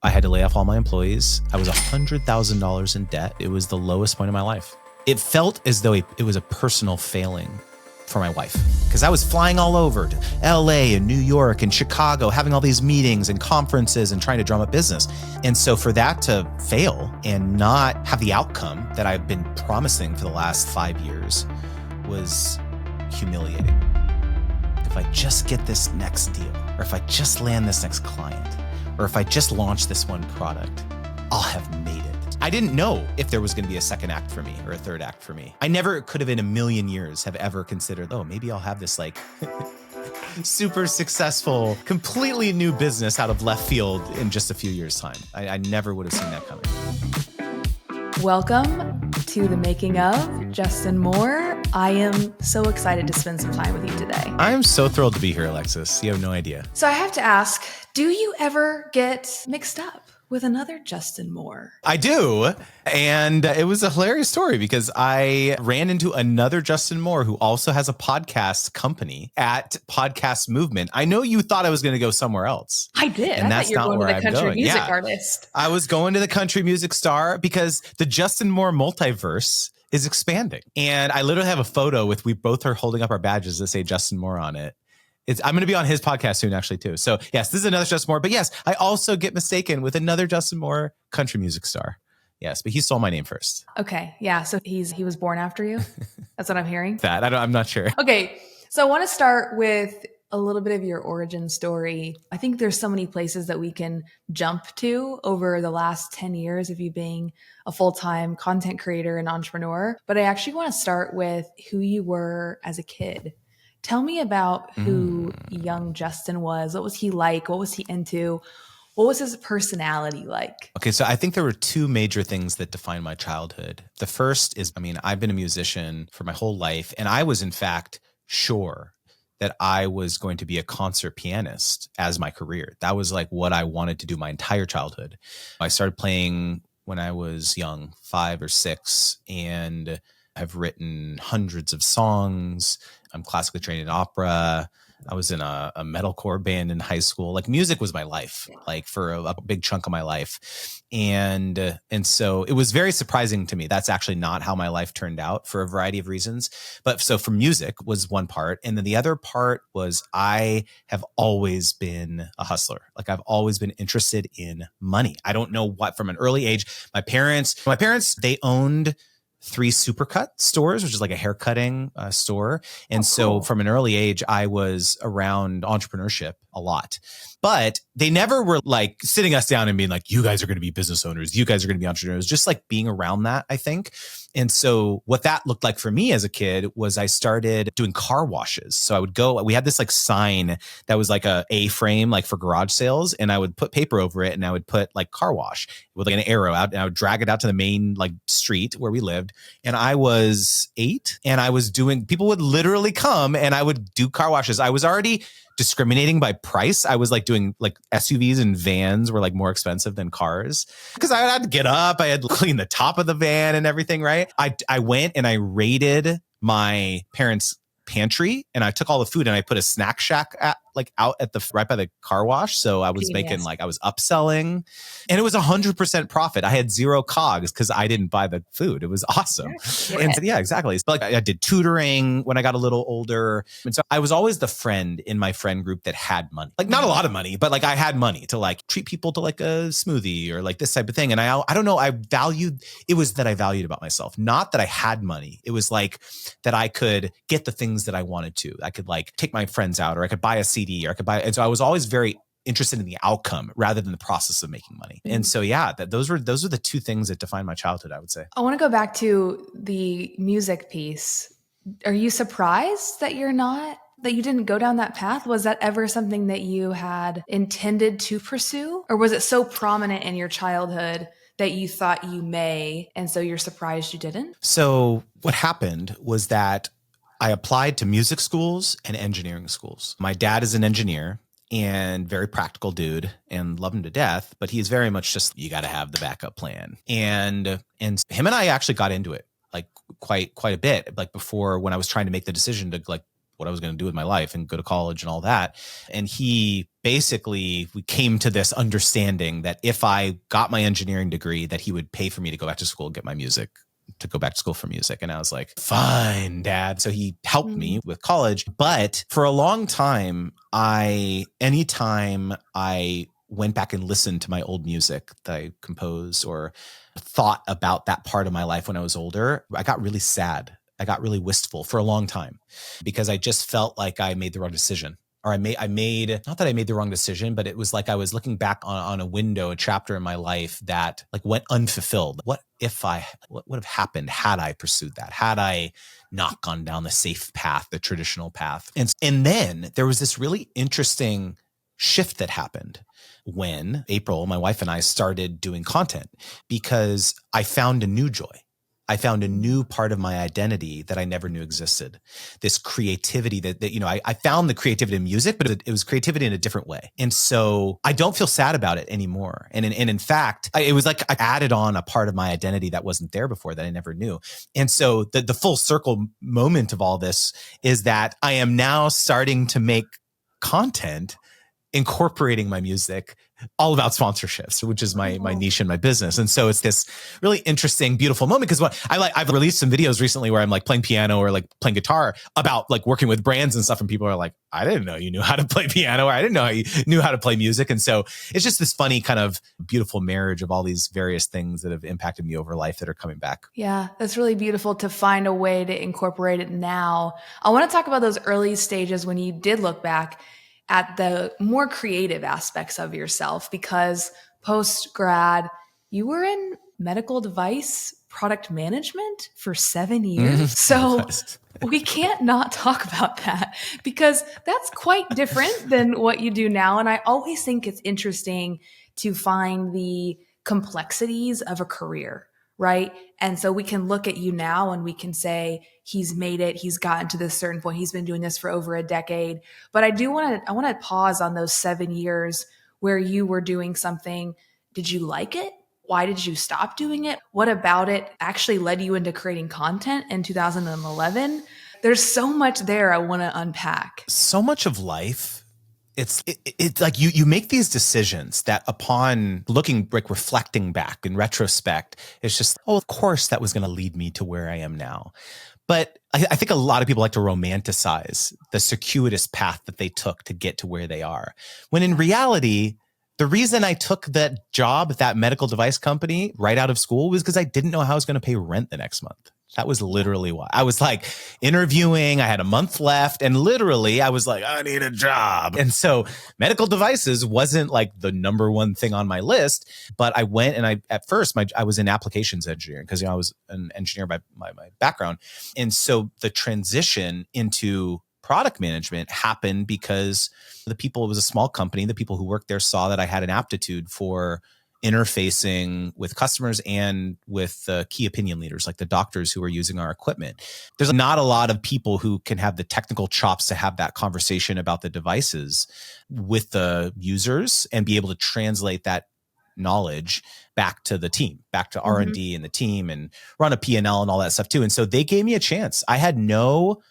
I had to lay off all my employees. I was $100,000 in debt. It was the lowest point of my life. It felt as though it was a personal failing for my wife, because I was flying all over to LA and New York and Chicago, having all these meetings and conferences and trying to drum up business. And so for that to fail and not have the outcome that I've been promising for the last 5 years was humiliating. If I just get this next deal, or if I just land this next client, or if I just launch this one product, I'll have made it. I didn't know if there was going to be a second act for me or a third act for me. I never could have in a million years have ever considered, oh, maybe I'll have this like super successful, completely new business out of left field in just a few years' time. I never would have seen that coming. Welcome to the making of Justin Moore. I am so excited to spend some time with you today. I am so thrilled to be here, Alexis. You have no idea. So I have to ask, do you ever get mixed up with another Justin Moore? I do. And it was a hilarious story because I ran into another Justin Moore who also has a podcast company at Podcast Movement. I know you thought I was going to go somewhere else. I did. And I that's thought you not were where going to the I'm country going. music Yeah. artist. I was going to the country music star because the Justin Moore multiverse is expanding. And I literally have a photo we both are holding up our badges that say Justin Moore on it. I'm going to be on his podcast soon, actually, too. So yes, this is another Justin Moore. But yes, I also get mistaken with another Justin Moore country music star. Yes, but he stole my name first. Okay. Yeah. So he was born after you. That's what I'm hearing. I'm not sure. Okay. So I want to start with a little bit of your origin story. I think there's so many places that we can jump to over the last 10 years of you being a full-time content creator and entrepreneur. But I actually want to start with who you were as a kid. Tell me about who young Justin was. What was he like? What was he into? What was his personality like? Okay, so I think there were two major things that define my childhood. The first is, I've been a musician for my whole life, and I was in fact sure that I was going to be a concert pianist as my career. That was like what I wanted to do my entire childhood. I started playing when I was young, 5 or 6, and I've written hundreds of songs. I'm classically trained in opera. I was in a metalcore band in high school. Like music was my life, like for a big chunk of my life. And so it was very surprising to me. That's actually not how my life turned out for a variety of reasons. But so for music was one part. And then the other part was I have always been a hustler. Like I've always been interested in money. I don't know what, from an early age, my parents, they owned 3 Supercut stores, which is like a haircutting store. And so from an early age, I was around entrepreneurship a lot. But they never were like sitting us down and being like, you guys are going to be business owners. You guys are going to be entrepreneurs. Just like being around that, I think. And so what that looked like for me as a kid was I started doing car washes. So I would go, we had this like sign that was like a A-frame, like for garage sales. And I would put paper over it and I would put like car wash with like an arrow out, and I would drag it out to the main like street where we lived. And I was 8 and I was people would literally come and I would do car washes. I was already discriminating by price. I was like doing like SUVs and vans were like more expensive than cars because I had to get up. I had to clean the top of the van and everything, right? I went and I raided my parents' pantry and I took all the food and I put a snack shack out at right by the car wash. So I was making I was upselling, and it was 100% profit. I had 0 cogs because I didn't buy the food. It was awesome. And so, yeah, exactly. But like I did tutoring when I got a little older. And so I was always the friend in my friend group that had money, like not a lot of money, but like I had money to like treat people to like a smoothie or like this type of thing. And I don't know, it was that I valued about myself, not that I had money. It was like that I could get the things that I wanted to. I could like take my friends out, or I could buy a CD, or I could buy. And so I was always very interested in the outcome rather than the process of making money. And so, yeah, those were the two things that defined my childhood, I would say. I want to go back to the music piece. Are you surprised that you didn't go down that path? Was that ever something that you had intended to pursue? Or was it so prominent in your childhood that you thought you may, and so you're surprised you didn't? So what happened was that I applied to music schools and engineering schools. My dad is an engineer and very practical dude and love him to death, but he's very much just, you got to have the backup plan. And him and I actually got into it like quite a bit, like before, when I was trying to make the decision to like what I was going to do with my life and go to college and all that. And we came to this understanding that if I got my engineering degree, that he would pay for me to go back to school and get to go back to school for music. And I was like, fine, Dad. So he helped me with college. But for a long time, anytime I went back and listened to my old music that I composed or thought about that part of my life when I was older, I got really sad. I got really wistful for a long time because I just felt like I made the wrong decision. Or I made, not that I made the wrong decision, but it was like I was looking back on a chapter in my life that like went unfulfilled. What would have happened had I pursued that? Had I not gone down the safe path, the traditional path? And then there was this really interesting shift that happened when April, my wife, and I started doing content because I found a new joy. I found a new part of my identity that I never knew existed. This creativity that I found the creativity in music, but it was creativity in a different way. And so I don't feel sad about it anymore. And in fact, it was like I added on a part of my identity that wasn't there before that I never knew. And so the full circle moment of all this is that I am now starting to make content incorporating my music all about sponsorships, which is my niche in my business. And so it's this really interesting, beautiful moment because I've released some videos recently where I'm like playing piano or like playing guitar about like working with brands and stuff. And people are like, I didn't know you knew how to play piano, or I didn't know you knew how to play music. And so it's just this funny kind of beautiful marriage of all these various things that have impacted me over life that are coming back. Yeah, that's really beautiful to find a way to incorporate it now. I want to talk about those early stages when you did look back at the more creative aspects of yourself, because post-grad, you were in medical device product management for 7 years. So we can't not talk about that because that's quite different than what you do now. And I always think it's interesting to find the complexities of a career, right? And so we can look at you now and we can say, he's made it, he's gotten to this certain point, he's been doing this for over a decade. But I want to pause on those 7 years where you were doing something. Did you like it? Why did you stop doing it? What about it actually led you into creating content in 2011? There's so much there I want to unpack. So much of life. It's like you make these decisions that upon reflecting back in retrospect, it's just, of course that was going to lead me to where I am now. But I think a lot of people like to romanticize the circuitous path that they took to get to where they are. When in reality, the reason I took that job at that medical device company right out of school was because I didn't know how I was going to pay rent the next month. That was literally why. I was like interviewing, I had a month left, and literally I was like, I need a job. And so medical devices wasn't like the number one thing on my list, but I went and at first I was in applications engineering because I was an engineer by my background. And so the transition into product management happened because it was a small company. The people who worked there saw that I had an aptitude for interfacing with customers and with key opinion leaders, like the doctors who are using our equipment. There's not a lot of people who can have the technical chops to have that conversation about the devices with the users and be able to translate that knowledge back to the team, back to R&D and the team, and run a P&L and all that stuff too. And so they gave me a chance. I had no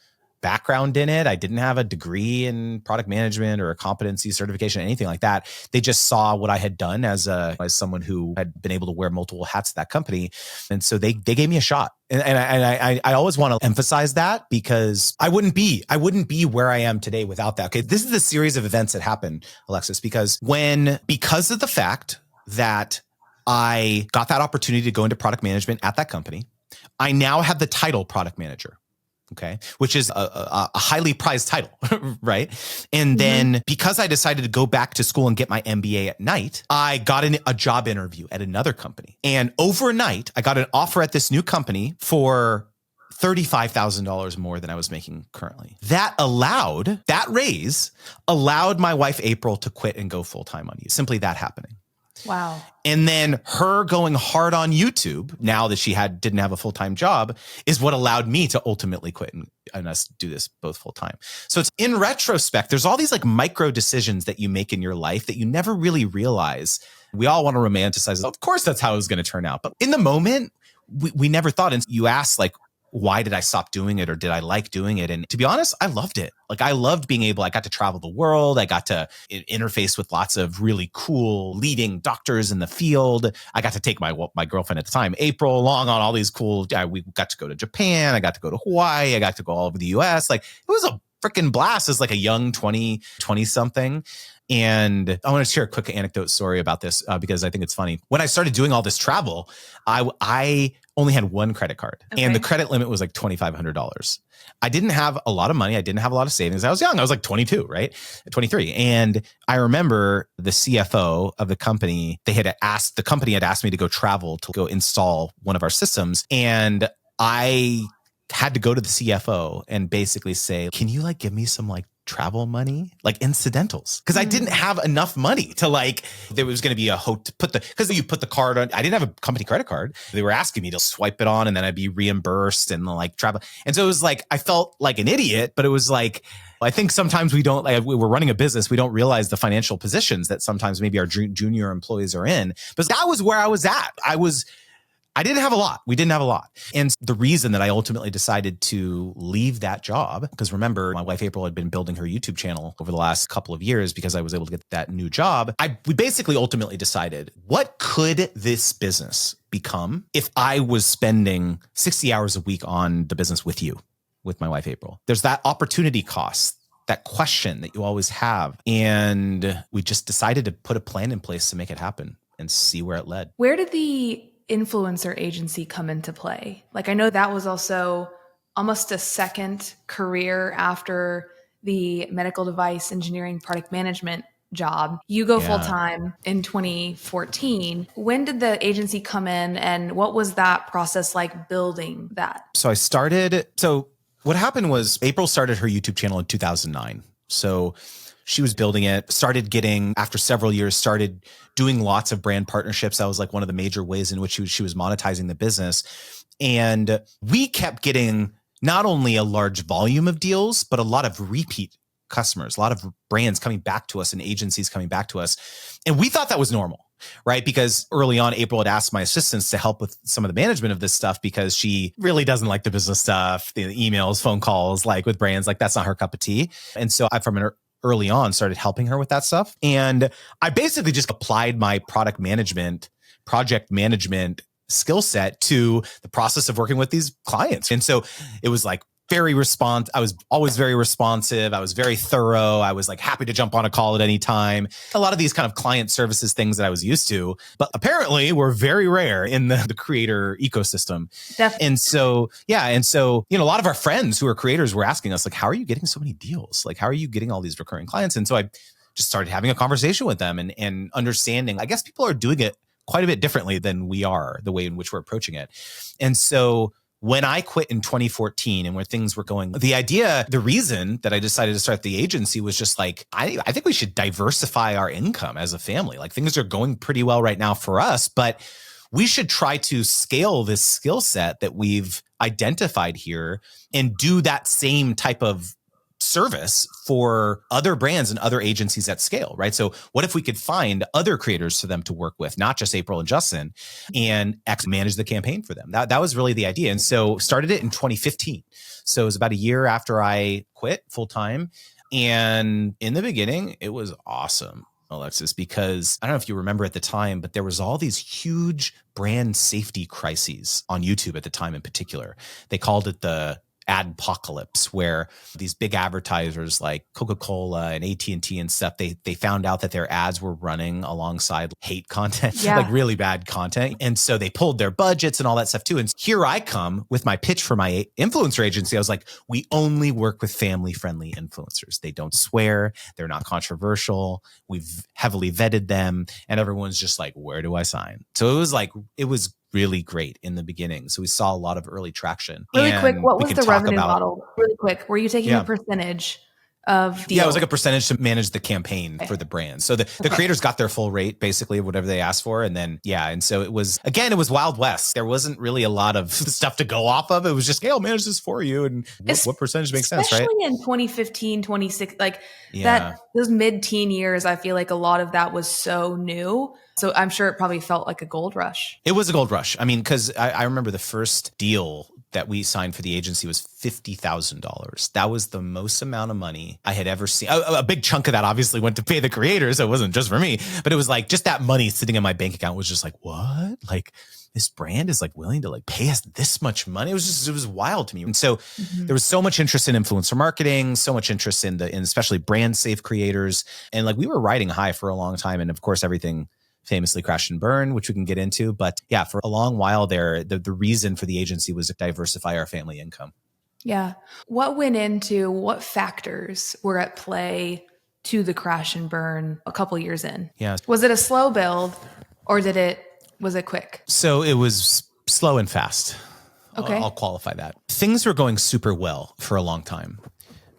background in it. I didn't have a degree in product management or a competency certification, anything like that. They just saw what I had done as someone who had been able to wear multiple hats at that company. And so they gave me a shot. And I always want to emphasize that because I wouldn't be where I am today without that. Okay. This is the series of events that happened, Alexis, because of the fact that I got that opportunity to go into product management at that company, I now have the title product manager. Okay, which is a highly prized title, right? And then because I decided to go back to school and get my MBA at night, I got a job interview at another company. And overnight, I got an offer at this new company for $35,000 more than I was making currently. That raise allowed my wife, April, to quit and go full-time on YouTube. Simply that happening. Wow. And then her going hard on YouTube, now that she didn't have a full-time job, is what allowed me to ultimately quit and us do this both full-time. So it's in retrospect, there's all these like micro decisions that you make in your life that you never really realize. We all want to romanticize. Of course, that's how it was going to turn out. But in the moment, we never thought. And you asked like, why did I stop doing it, or did I like doing it? And to be honest, I loved it. Like I loved being able, I got to travel the world. I got to interface with lots of really cool leading doctors in the field. I got to take my girlfriend at the time, April, along on all these cool, we got to go to Japan. I got to go to Hawaii. I got to go all over the US. Like it was a freaking blast as like a young 20 something. And I want to share a quick anecdote story about this because I think it's funny. When I started doing all this travel, I only had one credit card, and the credit limit was like $2,500. I didn't have a lot of money. I didn't have a lot of savings. I was young. I was like 22, right? 23. And I remember the CFO of the company, the company had asked me to go travel to go install one of our systems. And I had to go to the CFO and basically say, can you like give me some like travel money, like incidentals? Because I didn't have enough money to like, there was going to be because you put the card on. I didn't have a company credit card. They were asking me to swipe it on and then I'd be reimbursed and like travel. And so it was like, I felt like an idiot, but it was like, I think sometimes we don't, like we're running a business, we don't realize the financial positions that sometimes maybe our junior employees are in. But that was where I was at. I didn't have a lot. We didn't have a lot. And the reason that I ultimately decided to leave that job, because remember, my wife April had been building her YouTube channel over the last couple of years because I was able to get that new job. We basically ultimately decided, what could this business become if I was spending 60 hours a week on the business with you, with my wife April? There's that opportunity cost, that question that you always have. And we just decided to put a plan in place to make it happen and see where it led. Where did the influencer agency come into play? Like, I know that was also almost a second career after the medical device engineering product management job. You go full-time in 2014. When did the agency come in and what was that process like building that? So what happened was April started her YouTube channel in 2009. So she was building it, after several years, started doing lots of brand partnerships. That was like one of the major ways in which she was monetizing the business. And we kept getting not only a large volume of deals, but a lot of repeat customers, a lot of brands coming back to us and agencies coming back to us. And we thought that was normal, right? Because early on, April had asked my assistants to help with some of the management of this stuff because she really doesn't like the business stuff, the emails, phone calls, like with brands, like that's not her cup of tea. And so early on started helping her with that stuff. And I basically just applied my project management skill set to the process of working with these clients. And so it was like I was always very responsive. I was very thorough. I was like happy to jump on a call at any time. A lot of these kind of client services things that I was used to, but apparently were very rare in the creator ecosystem. Definitely. And so, a lot of our friends who are creators were asking us like, how are you getting so many deals? Like, how are you getting all these recurring clients? And so I just started having a conversation with them and understanding, I guess people are doing it quite a bit differently than we are, the way in which we're approaching it. And so when I quit in 2014 and where things were going, the reason that I decided to start the agency was just like, I think we should diversify our income as a family. Like things are going pretty well right now for us, but we should try to scale this skill set that we've identified here and do that same type of service for other brands and other agencies at scale, right? So what if we could find other creators for them to work with, not just April and Justin, and manage the campaign for them? That was really the idea. And so started it in 2015. So it was about a year after I quit full time. And in the beginning, it was awesome, Alexis, because I don't know if you remember at the time, but there was all these huge brand safety crises on YouTube at the time in particular. They called it the adpocalypse, where these big advertisers like Coca-Cola and AT&T and stuff, they found out that their ads were running alongside hate content, like really bad content. And so they pulled their budgets and all that stuff too. And here I come with my pitch for my influencer agency. I was like, we only work with family-friendly influencers. They don't swear. They're not controversial. We've heavily vetted them. And everyone's just like, where do I sign? So it was really great in the beginning. So we saw a lot of early traction. Really quick, what was the revenue model? Really quick, were you taking a percentage of deal? Yeah, it was like a percentage to manage the campaign for the brand. So the creators got their full rate, basically, of whatever they asked for. And then, and so it was Wild West. There wasn't really a lot of stuff to go off of. It was just, hey, I'll manage this for you. And what percentage makes sense, right? Especially in 2015, 2016, those mid-teen years, I feel like a lot of that was so new. So I'm sure it probably felt like a gold rush. It was a gold rush. I mean, because I remember the first deal that we signed for the agency was $50,000. That was the most amount of money I had ever seen. A big chunk of that obviously went to pay the creators. So it wasn't just for me, but it was like just that money sitting in my bank account was just like, what? Like this brand is like willing to like pay us this much money. It was wild to me. And so there was so much interest in influencer marketing, so much interest in especially brand safe creators. And like we were riding high for a long time. And of course, everything famously crashed and burned, which we can get into. But yeah, for a long while there, the reason for the agency was to diversify our family income. Yeah. What factors were at play to the crash and burn a couple years in? Yeah. Was it a slow build or was it quick? So it was slow and fast. Okay. I'll qualify that. Things were going super well for a long time.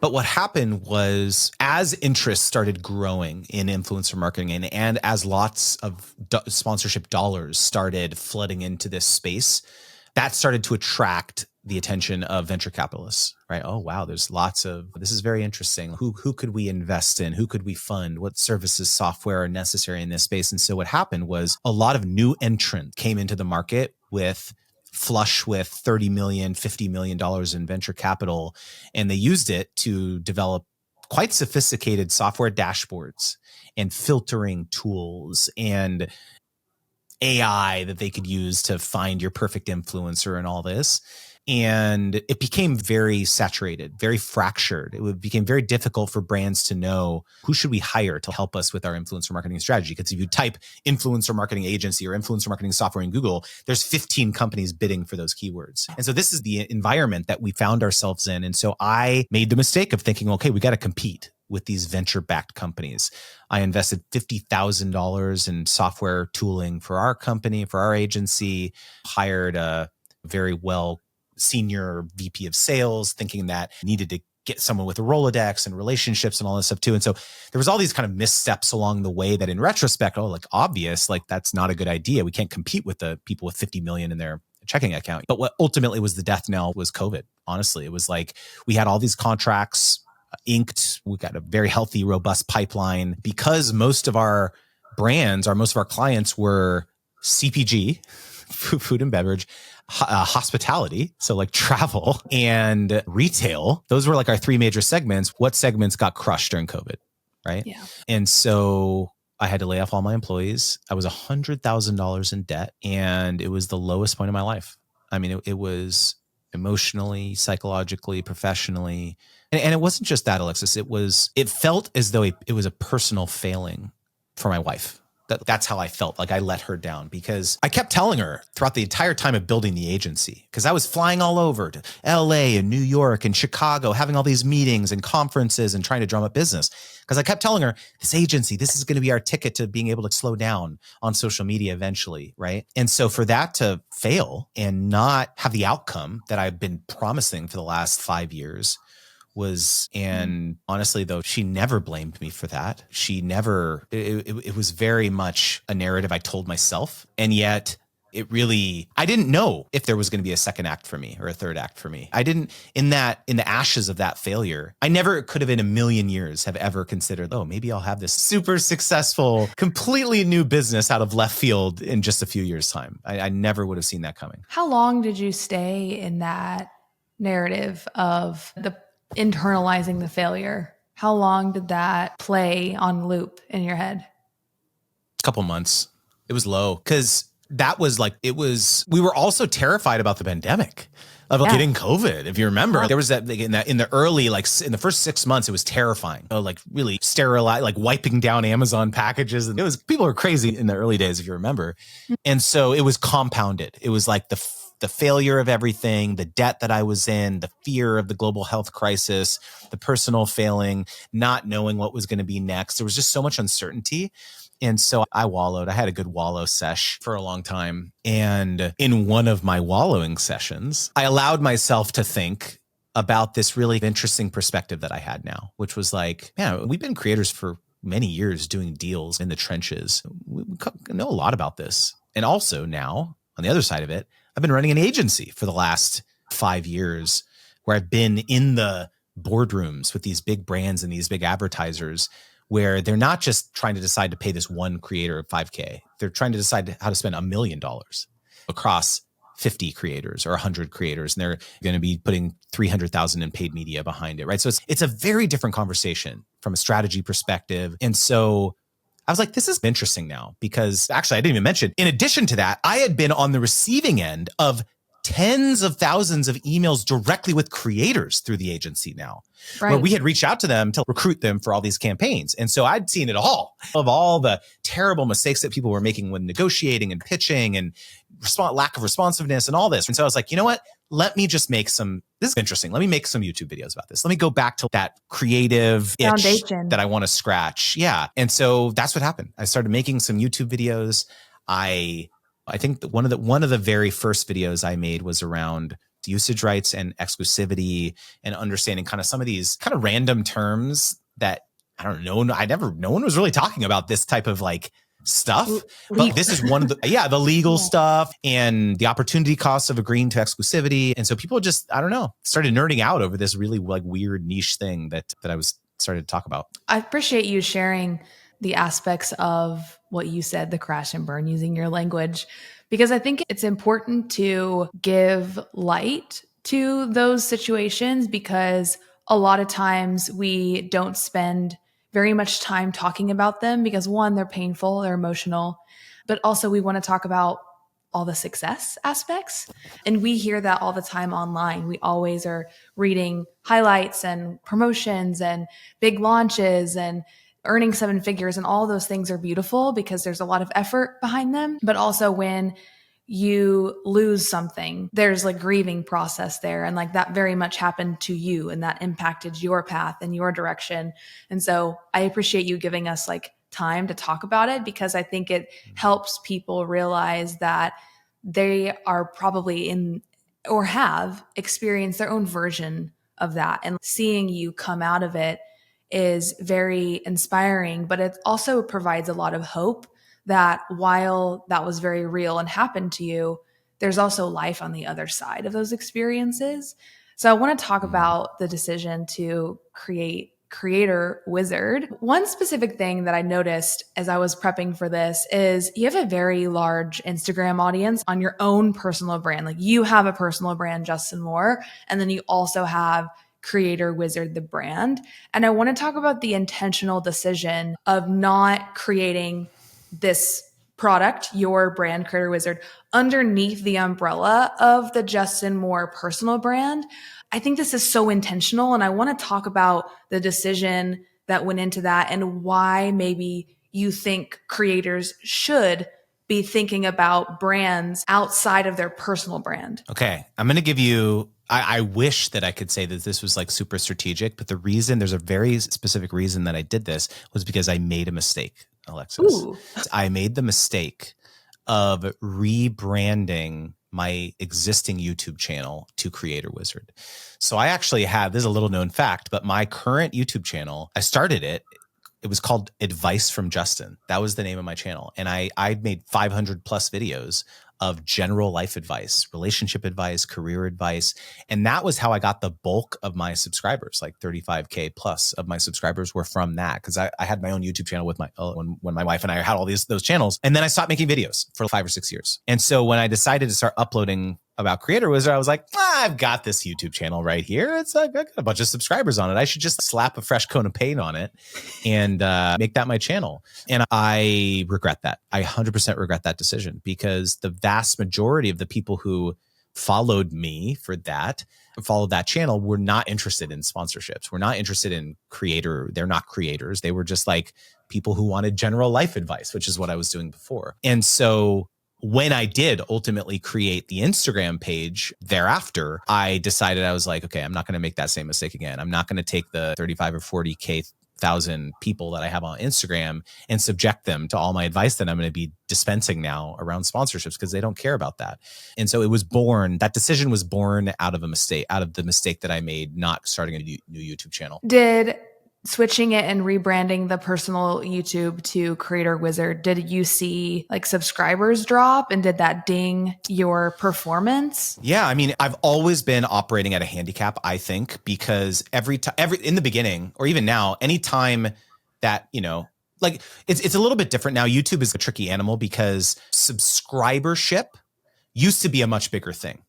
But what happened was as interest started growing in influencer marketing and as lots of sponsorship dollars started flooding into this space, that started to attract the attention of venture capitalists, right? Oh, wow, this is very interesting. Who could we invest in? Who could we fund? What services, software are necessary in this space? And so what happened was a lot of new entrants came into the market flush with $30 million, $50 million in venture capital. And they used it to develop quite sophisticated software dashboards and filtering tools and AI that they could use to find your perfect influencer and all this. And it became very saturated, very fractured. It became very difficult for brands to know who should we hire to help us with our influencer marketing strategy. Because if you type influencer marketing agency or influencer marketing software in Google, there's 15 companies bidding for those keywords. And so this is the environment that we found ourselves in. And so I made the mistake of thinking, okay, we got to compete with these venture-backed companies. I invested $50,000 in software tooling for our company, for our agency, hired a very well senior VP of sales, thinking that needed to get someone with a Rolodex and relationships and all this stuff too. And so there was all these kind of missteps along the way that in retrospect, obvious, like that's not a good idea. We can't compete with the people with 50 million in their checking account. But what ultimately was the death knell was COVID. Honestly, it was like we had all these contracts inked. We got a very healthy, robust pipeline because most of our clients were CPG, food and beverage, hospitality, so like travel and retail. Those were like our three major segments. What segments got crushed during COVID, right? Yeah. And so I had to lay off all my employees. I was $100,000 in debt, and it was the lowest point of my life. I mean, it was emotionally, psychologically, professionally. And it wasn't just that, Alexis. It felt as though it was a personal failing for my wife. That's how I felt. Like I let her down because I kept telling her throughout the entire time of building the agency, because I was flying all over to LA and New York and Chicago, having all these meetings and conferences and trying to drum up business. Because I kept telling her, this agency, this is going to be our ticket to being able to slow down on social media eventually, right? And so for that to fail and not have the outcome that I've been promising for the last 5 years and honestly though, she never blamed me for that. It was very much a narrative I told myself. And yet I didn't know if there was going to be a second act for me or a third act for me. I didn't, in the ashes of that failure, I never could have in a million years have ever considered, oh, maybe I'll have this super successful, completely new business out of left field in just a few years' time. I never would have seen that coming. How long did you stay in that narrative of internalizing the failure? How long did that play on loop in your head? A couple months. It was low because we were also terrified about the pandemic, about getting COVID. If you remember, there was that in the early, like in the first 6 months, it was terrifying. Oh, like really sterilized, like wiping down Amazon packages. And people were crazy in the early days, if you remember. And so it was compounded. It was like the failure of everything, the debt that I was in, the fear of the global health crisis, the personal failing, not knowing what was going to be next. There was just so much uncertainty. And so I wallowed. I had a good wallow sesh for a long time. And in one of my wallowing sessions, I allowed myself to think about this really interesting perspective that I had now, which was like, man, we've been creators for many years doing deals in the trenches. We know a lot about this. And also now, on the other side of it, I've been running an agency for the last 5 years where I've been in the boardrooms with these big brands and these big advertisers where they're not just trying to decide to pay this one creator $5,000. They're trying to decide how to spend $1 million across 50 creators or 100 creators, and they're going to be putting 300,000 in paid media behind it, right? So it's a very different conversation from a strategy perspective. And so I was like, this is interesting now, because actually I didn't even mention, in addition to that, I had been on the receiving end of tens of thousands of emails directly with creators through the agency now, where we had reached out to them to recruit them for all these campaigns. And so I'd seen it all of all the terrible mistakes that people were making when negotiating and pitching and lack of responsiveness and all this. And so I was like, you know what? Let me just make this is interesting. Let me make some YouTube videos about this. Let me go back to that creative foundation that I want to scratch. Yeah. And so that's what happened. I started making some YouTube videos. I think that one of the very first videos I made was around usage rights and exclusivity, and understanding kind of some of these kind of random terms that I don't know. No one was really talking about this type of like stuff, but this is one of the legal stuff and the opportunity costs of agreeing to exclusivity. And so people just, I don't know, started nerding out over this really like weird niche thing that I was started to talk about. I appreciate you sharing the aspects of what you said, the crash and burn, using your language, because I think it's important to give light to those situations, because a lot of times we don't spend very much time talking about them because, one, they're painful, they're emotional, but also we want to talk about all the success aspects. And we hear that all the time online. We always are reading highlights and promotions and big launches and earning 7 figures, and all those things are beautiful because there's a lot of effort behind them. But also when you lose something, there's like grieving process there. And like that very much happened to you, and that impacted your path and your direction. And so I appreciate you giving us like time to talk about it, because I think it helps people realize that they are probably in or have experienced their own version of that. And seeing you come out of it is very inspiring, but it also provides a lot of hope that while that was very real and happened to you, there's also life on the other side of those experiences. So I want to talk about the decision to create Creator Wizard. One specific thing that I noticed as I was prepping for this is you have a very large Instagram audience on your own personal brand. Like you have a personal brand, Justin Moore, and then you also have Creator Wizard, the brand. And I want to talk about the intentional decision of not creating this product, your brand, Creator Wizard, underneath the umbrella of the Justin Moore personal brand. I think this is so intentional, and I want to talk about the decision that went into that and why maybe you think creators should be thinking about brands outside of their personal brand. Okay, I'm going to give you, I wish that I could say that this was like super strategic, but there's a very specific reason that I did this was because I made a mistake, Alexis. Ooh. I made the mistake of rebranding my existing YouTube channel to Creator Wizard. So I actually have, this is a little known fact, but my current YouTube channel, I started it was called Advice from Justin. That was the name of my channel. And I made 500 plus videos of general life advice, relationship advice, career advice. And that was how I got the bulk of my subscribers, like 35K plus of my subscribers were from that. Cause I had my own YouTube channel with when my wife and I had all those channels. And then I stopped making videos for 5 or 6 years. And so when I decided to start uploading about Creator Wizard, I was like, I've got this YouTube channel right here. I got a bunch of subscribers on it. I should just slap a fresh coat of paint on it and make that my channel. And I regret that. I 100% regret that decision, because the vast majority of the people who followed that channel were not interested in sponsorships. We're not interested in creator. They're not creators. They were just like people who wanted general life advice, which is what I was doing before. And so when I did ultimately create the Instagram page thereafter, I decided, I was like, okay, I'm not going to make that same mistake again. I'm not going to take the 35 or 40,000 people that I have on Instagram and subject them to all my advice that I'm going to be dispensing now around sponsorships, because they don't care about that. And so that decision was born out of the mistake that I made not starting a new YouTube channel. Did switching it and rebranding the personal YouTube to Creator Wizard, did you see like subscribers drop, and did that ding your performance? Yeah. I mean, I've always been operating at a handicap, I think, because in the beginning, or even now, anytime that, like it's a little bit different now. YouTube is a tricky animal because subscribership used to be a much bigger thing,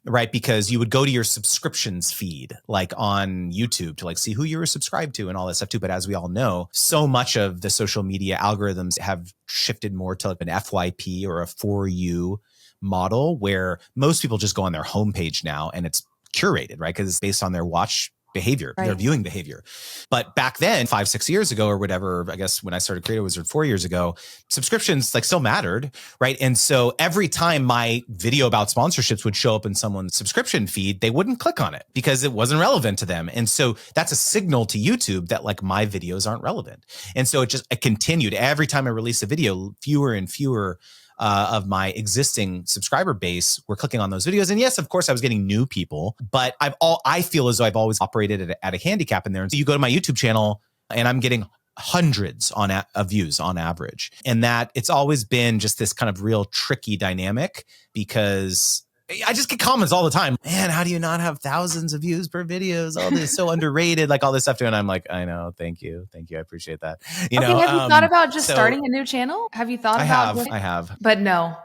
right? Because you would go to your subscriptions feed, like on YouTube, to like see who you were subscribed to and all that stuff too. But as we all know, so much of the social media algorithms have shifted more to like an FYP or a For You model, where most people just go on their homepage now and it's curated, right? Because it's based on their watch behavior, their viewing behavior. But back then, 5-6 years ago or whatever, I guess when I started Creator Wizard 4 years ago, subscriptions like still mattered, right? And so every time my video about sponsorships would show up in someone's subscription feed, they wouldn't click on it because it wasn't relevant to them. And so that's a signal to YouTube that like my videos aren't relevant. And so it continued. Every time I released a video, fewer and fewer of my existing subscriber base were clicking on those videos. And yes, of course, I was getting new people, but I feel as though I've always operated at a handicap in there. And so you go to my YouTube channel and I'm getting hundreds of views on average. And that it's always been just this kind of real tricky dynamic, because I just get comments all the time. Man, how do you not have thousands of views per videos? All this so underrated, like all this stuff. And I'm like, I know. Thank you. I appreciate that. Have you thought about just starting a new channel? Have you thought about I have. But no.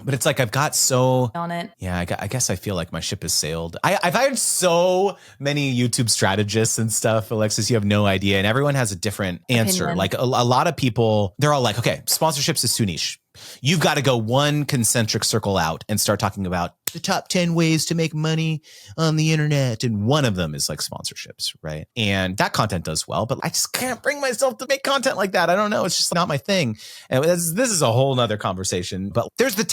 But it's like I've got so on it. Yeah, I guess I feel like my ship has sailed. I've hired so many YouTube strategists and stuff, Alexis, you have no idea. And everyone has a different answer. Opinion. Like a lot of people, they're all like, okay, sponsorships is too niche. You've got to go one concentric circle out and start talking about the top 10 ways to make money on the internet. And one of them is like sponsorships, right? And that content does well, but I just can't bring myself to make content like that. I don't know. It's just not my thing. And this is a whole nother conversation, but there's the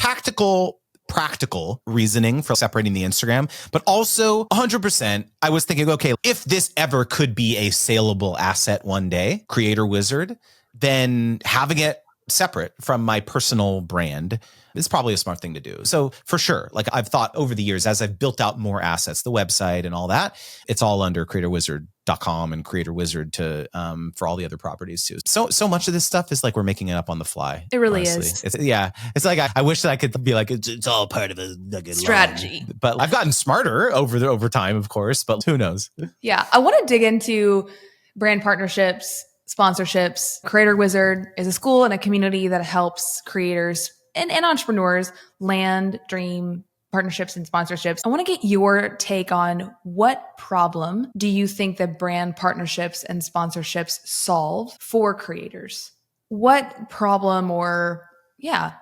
practical reasoning for separating the Instagram, but also 100%, I was thinking, okay, if this ever could be a saleable asset one day, Creator Wizard, then having it separate from my personal brand is probably a smart thing to do. So for sure, like I've thought over the years, as I've built out more assets, the website and all that, it's all under creatorwizard.com and Creator Wizard for all the other properties too. So much of this stuff is like we're making it up on the fly. It really honestly. is. It's like I wish that I could be like it's all part of a strategy. Line. But I've gotten smarter over time, of course. But who knows? Yeah, I want to dig into brand partnerships, sponsorships. Creator Wizard is a school and a community that helps creators and entrepreneurs land dream partnerships and sponsorships. I want to get your take on what problem do you think that brand partnerships and sponsorships solve for creators? What problem or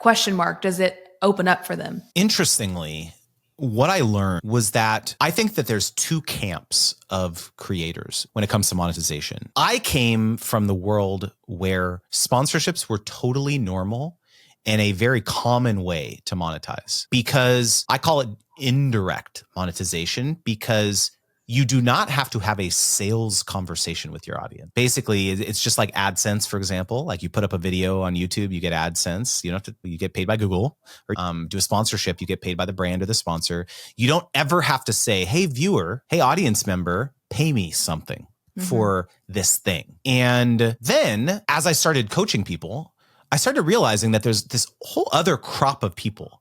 question mark does it open up for them? Interestingly, what I learned was that I think that there's two camps of creators when it comes to monetization. I came from the world where sponsorships were totally normal and a very common way to monetize, because I call it indirect monetization, because you do not have to have a sales conversation with your audience. Basically, it's just like AdSense, for example. Like you put up a video on YouTube, you get AdSense. You get paid by Google. Or do a sponsorship, you get paid by the brand or the sponsor. You don't ever have to say, hey, viewer, hey, audience member, pay me something for this thing. And then as I started coaching people, I started realizing that there's this whole other crop of people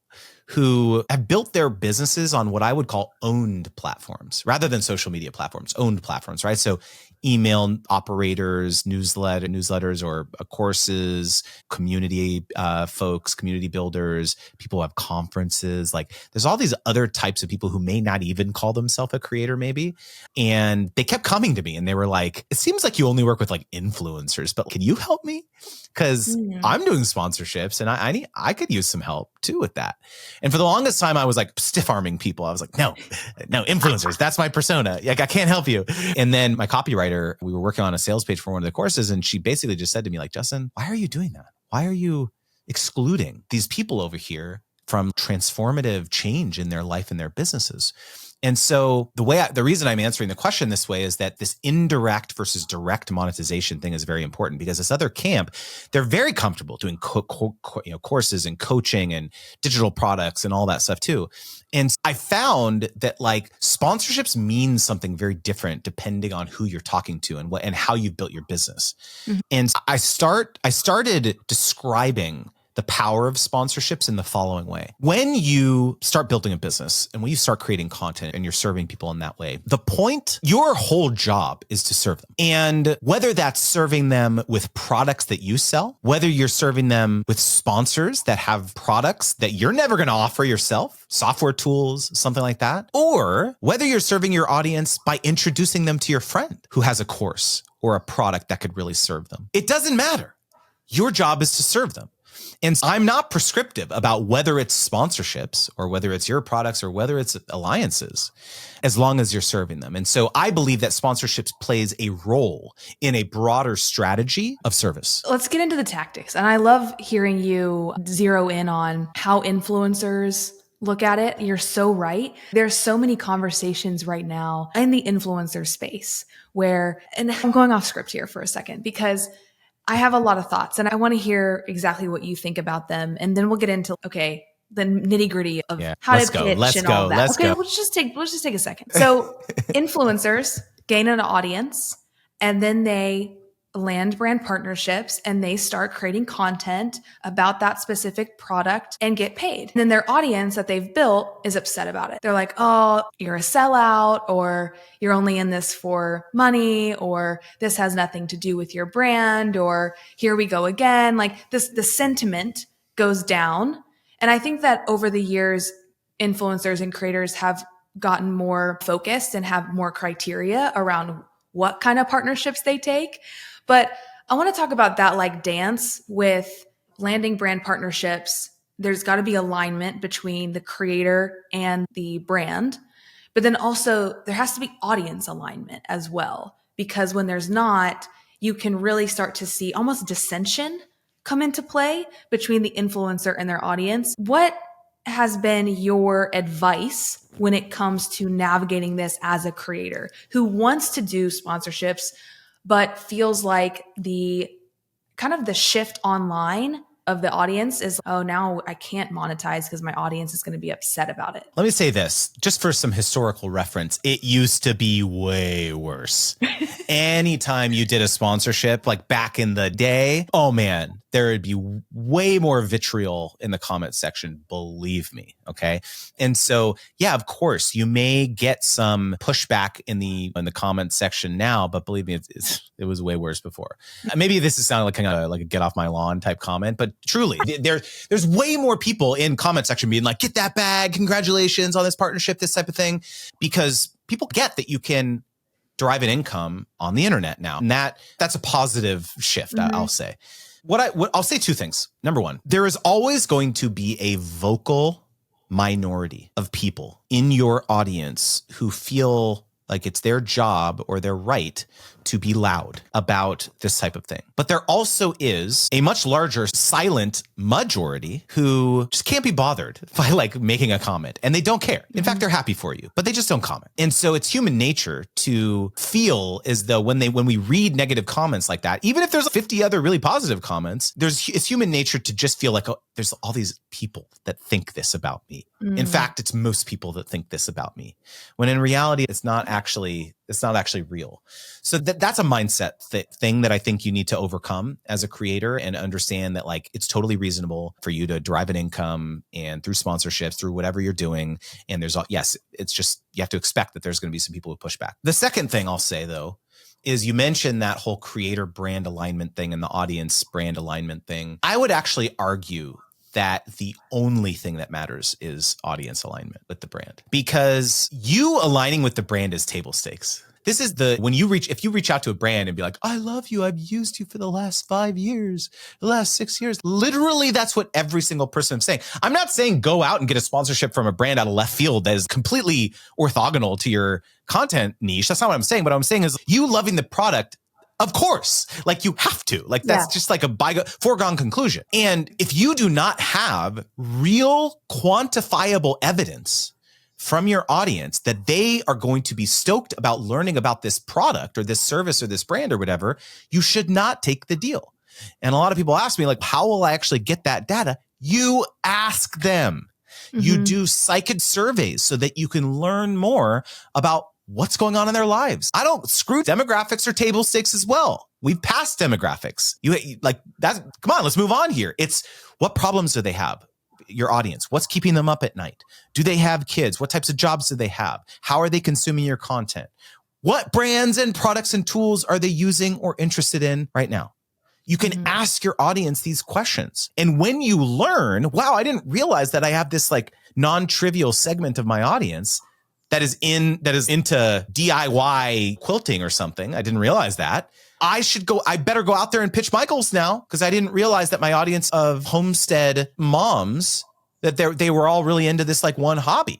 who have built their businesses on what I would call owned platforms rather than social media platforms, owned platforms, right? So email operators, newsletters or courses, community folks, community builders, people who have conferences. Like there's all these other types of people who may not even call themselves a creator maybe. And they kept coming to me and they were like, it seems like you only work with like influencers, but can you help me? Because I'm doing sponsorships and I could use some help too with that. And for the longest time, I was like stiff arming people. I was like, no, influencers, that's my persona. Like I can't help you. And then my copywriter, we were working on a sales page for one of the courses. And she basically just said to me like, Justin, why are you doing that? Why are you excluding these people over here from transformative change in their life and their businesses? And so the reason I'm answering the question this way is that this indirect versus direct monetization thing is very important, because this other camp, they're very comfortable doing courses and coaching and digital products and all that stuff too. And I found that like sponsorships mean something very different depending on who you're talking to and how you've built your business. And I started describing the power of sponsorships in the following way. When you start building a business and when you start creating content and you're serving people in that way, your whole job is to serve them. And whether that's serving them with products that you sell, whether you're serving them with sponsors that have products that you're never going to offer yourself, software tools, something like that, or whether you're serving your audience by introducing them to your friend who has a course or a product that could really serve them. It doesn't matter. Your job is to serve them. And I'm not prescriptive about whether it's sponsorships or whether it's your products or whether it's alliances, as long as you're serving them. And so I believe that sponsorships plays a role in a broader strategy of service. Let's get into the tactics. And I love hearing you zero in on how influencers look at it. You're so right. There's so many conversations right now in the influencer space where, and I'm going off script here for a second because I have a lot of thoughts and I want to hear exactly what you think about them. And then we'll get into, the nitty gritty of how to pitch and all that. Let's just take a second. So influencers gain an audience and then they land brand partnerships and they start creating content about that specific product and get paid. And then their audience that they've built is upset about it. They're like, oh, you're a sellout, or you're only in this for money, or this has nothing to do with your brand, or here we go again. Like the sentiment goes down. And I think that over the years, influencers and creators have gotten more focused and have more criteria around what kind of partnerships they take. But I want to talk about that dance with landing brand partnerships. There's got to be alignment between the creator and the brand, but then also there has to be audience alignment as well, because when there's not, you can really start to see almost dissension come into play between the influencer and their audience. What has been your advice when it comes to navigating this as a creator who wants to do sponsorships, but feels like the shift online of the audience is, oh, now I can't monetize because my audience is going to be upset about it? Let me say this, just for some historical reference, it used to be way worse. Anytime you did a sponsorship, like back in the day, oh man, there would be way more vitriol in the comment section, believe me, okay? And so, yeah, of course, you may get some pushback in the comment section now, but believe me, it was way worse before. Maybe this is sounding like kind of like a get off my lawn type comment, but truly, there's way more people in comment section being like, get that bag, congratulations on this partnership, this type of thing, because people get that you can derive an income on the internet now. And that's a positive shift, I'll say. I'll say two things. Number one, there is always going to be a vocal minority of people in your audience who feel like it's their job or their right to be loud about this type of thing. But there also is a much larger silent majority who just can't be bothered by making a comment, and they don't care. In fact, they're happy for you, but they just don't comment. And so it's human nature to feel as though when we read negative comments like that, even if there's 50 other really positive comments, it's human nature to just feel like, oh, there's all these people that think this about me. In fact, it's most people that think this about me, when in reality, it's not actually real. So that's a mindset thing that I think you need to overcome as a creator, and understand that it's totally reasonable for you to derive an income and through sponsorships, through whatever you're doing. And it's just, you have to expect that there's going to be some people who push back. The second thing I'll say though, is you mentioned that whole creator brand alignment thing and the audience brand alignment thing. I would actually argue that the only thing that matters is audience alignment with the brand, because you aligning with the brand is table stakes. This is if you reach out to a brand and be like, I love you, I've used you for the last 5 years, the last 6 years. Literally, that's what every single person is saying. I'm not saying go out and get a sponsorship from a brand out of left field that is completely orthogonal to your content niche. That's not what I'm saying. What I'm saying is you loving the product, of course, you have to, that's just a foregone conclusion. And if you do not have real quantifiable evidence from your audience that they are going to be stoked about learning about this product or this service or this brand or whatever, you should not take the deal. And a lot of people ask me, how will I actually get that data? You ask them. You do psychic surveys so that you can learn more about what's going on in their lives. I don't screw demographics or table stakes as well. We've passed demographics. You like that. Come on, let's move on here. It's what problems do they have? Your audience. What's keeping them up at night? Do they have kids? What types of jobs do they have? How are they consuming your content? What brands and products and tools are they using or interested in right now? You can ask your audience these questions. And when you learn, wow, I didn't realize that I have this like non-trivial segment of my audience that is into DIY quilting or something. I didn't realize that. I better go out there and pitch my goals now, because I didn't realize that my audience of homestead moms, that they were all really into this like one hobby.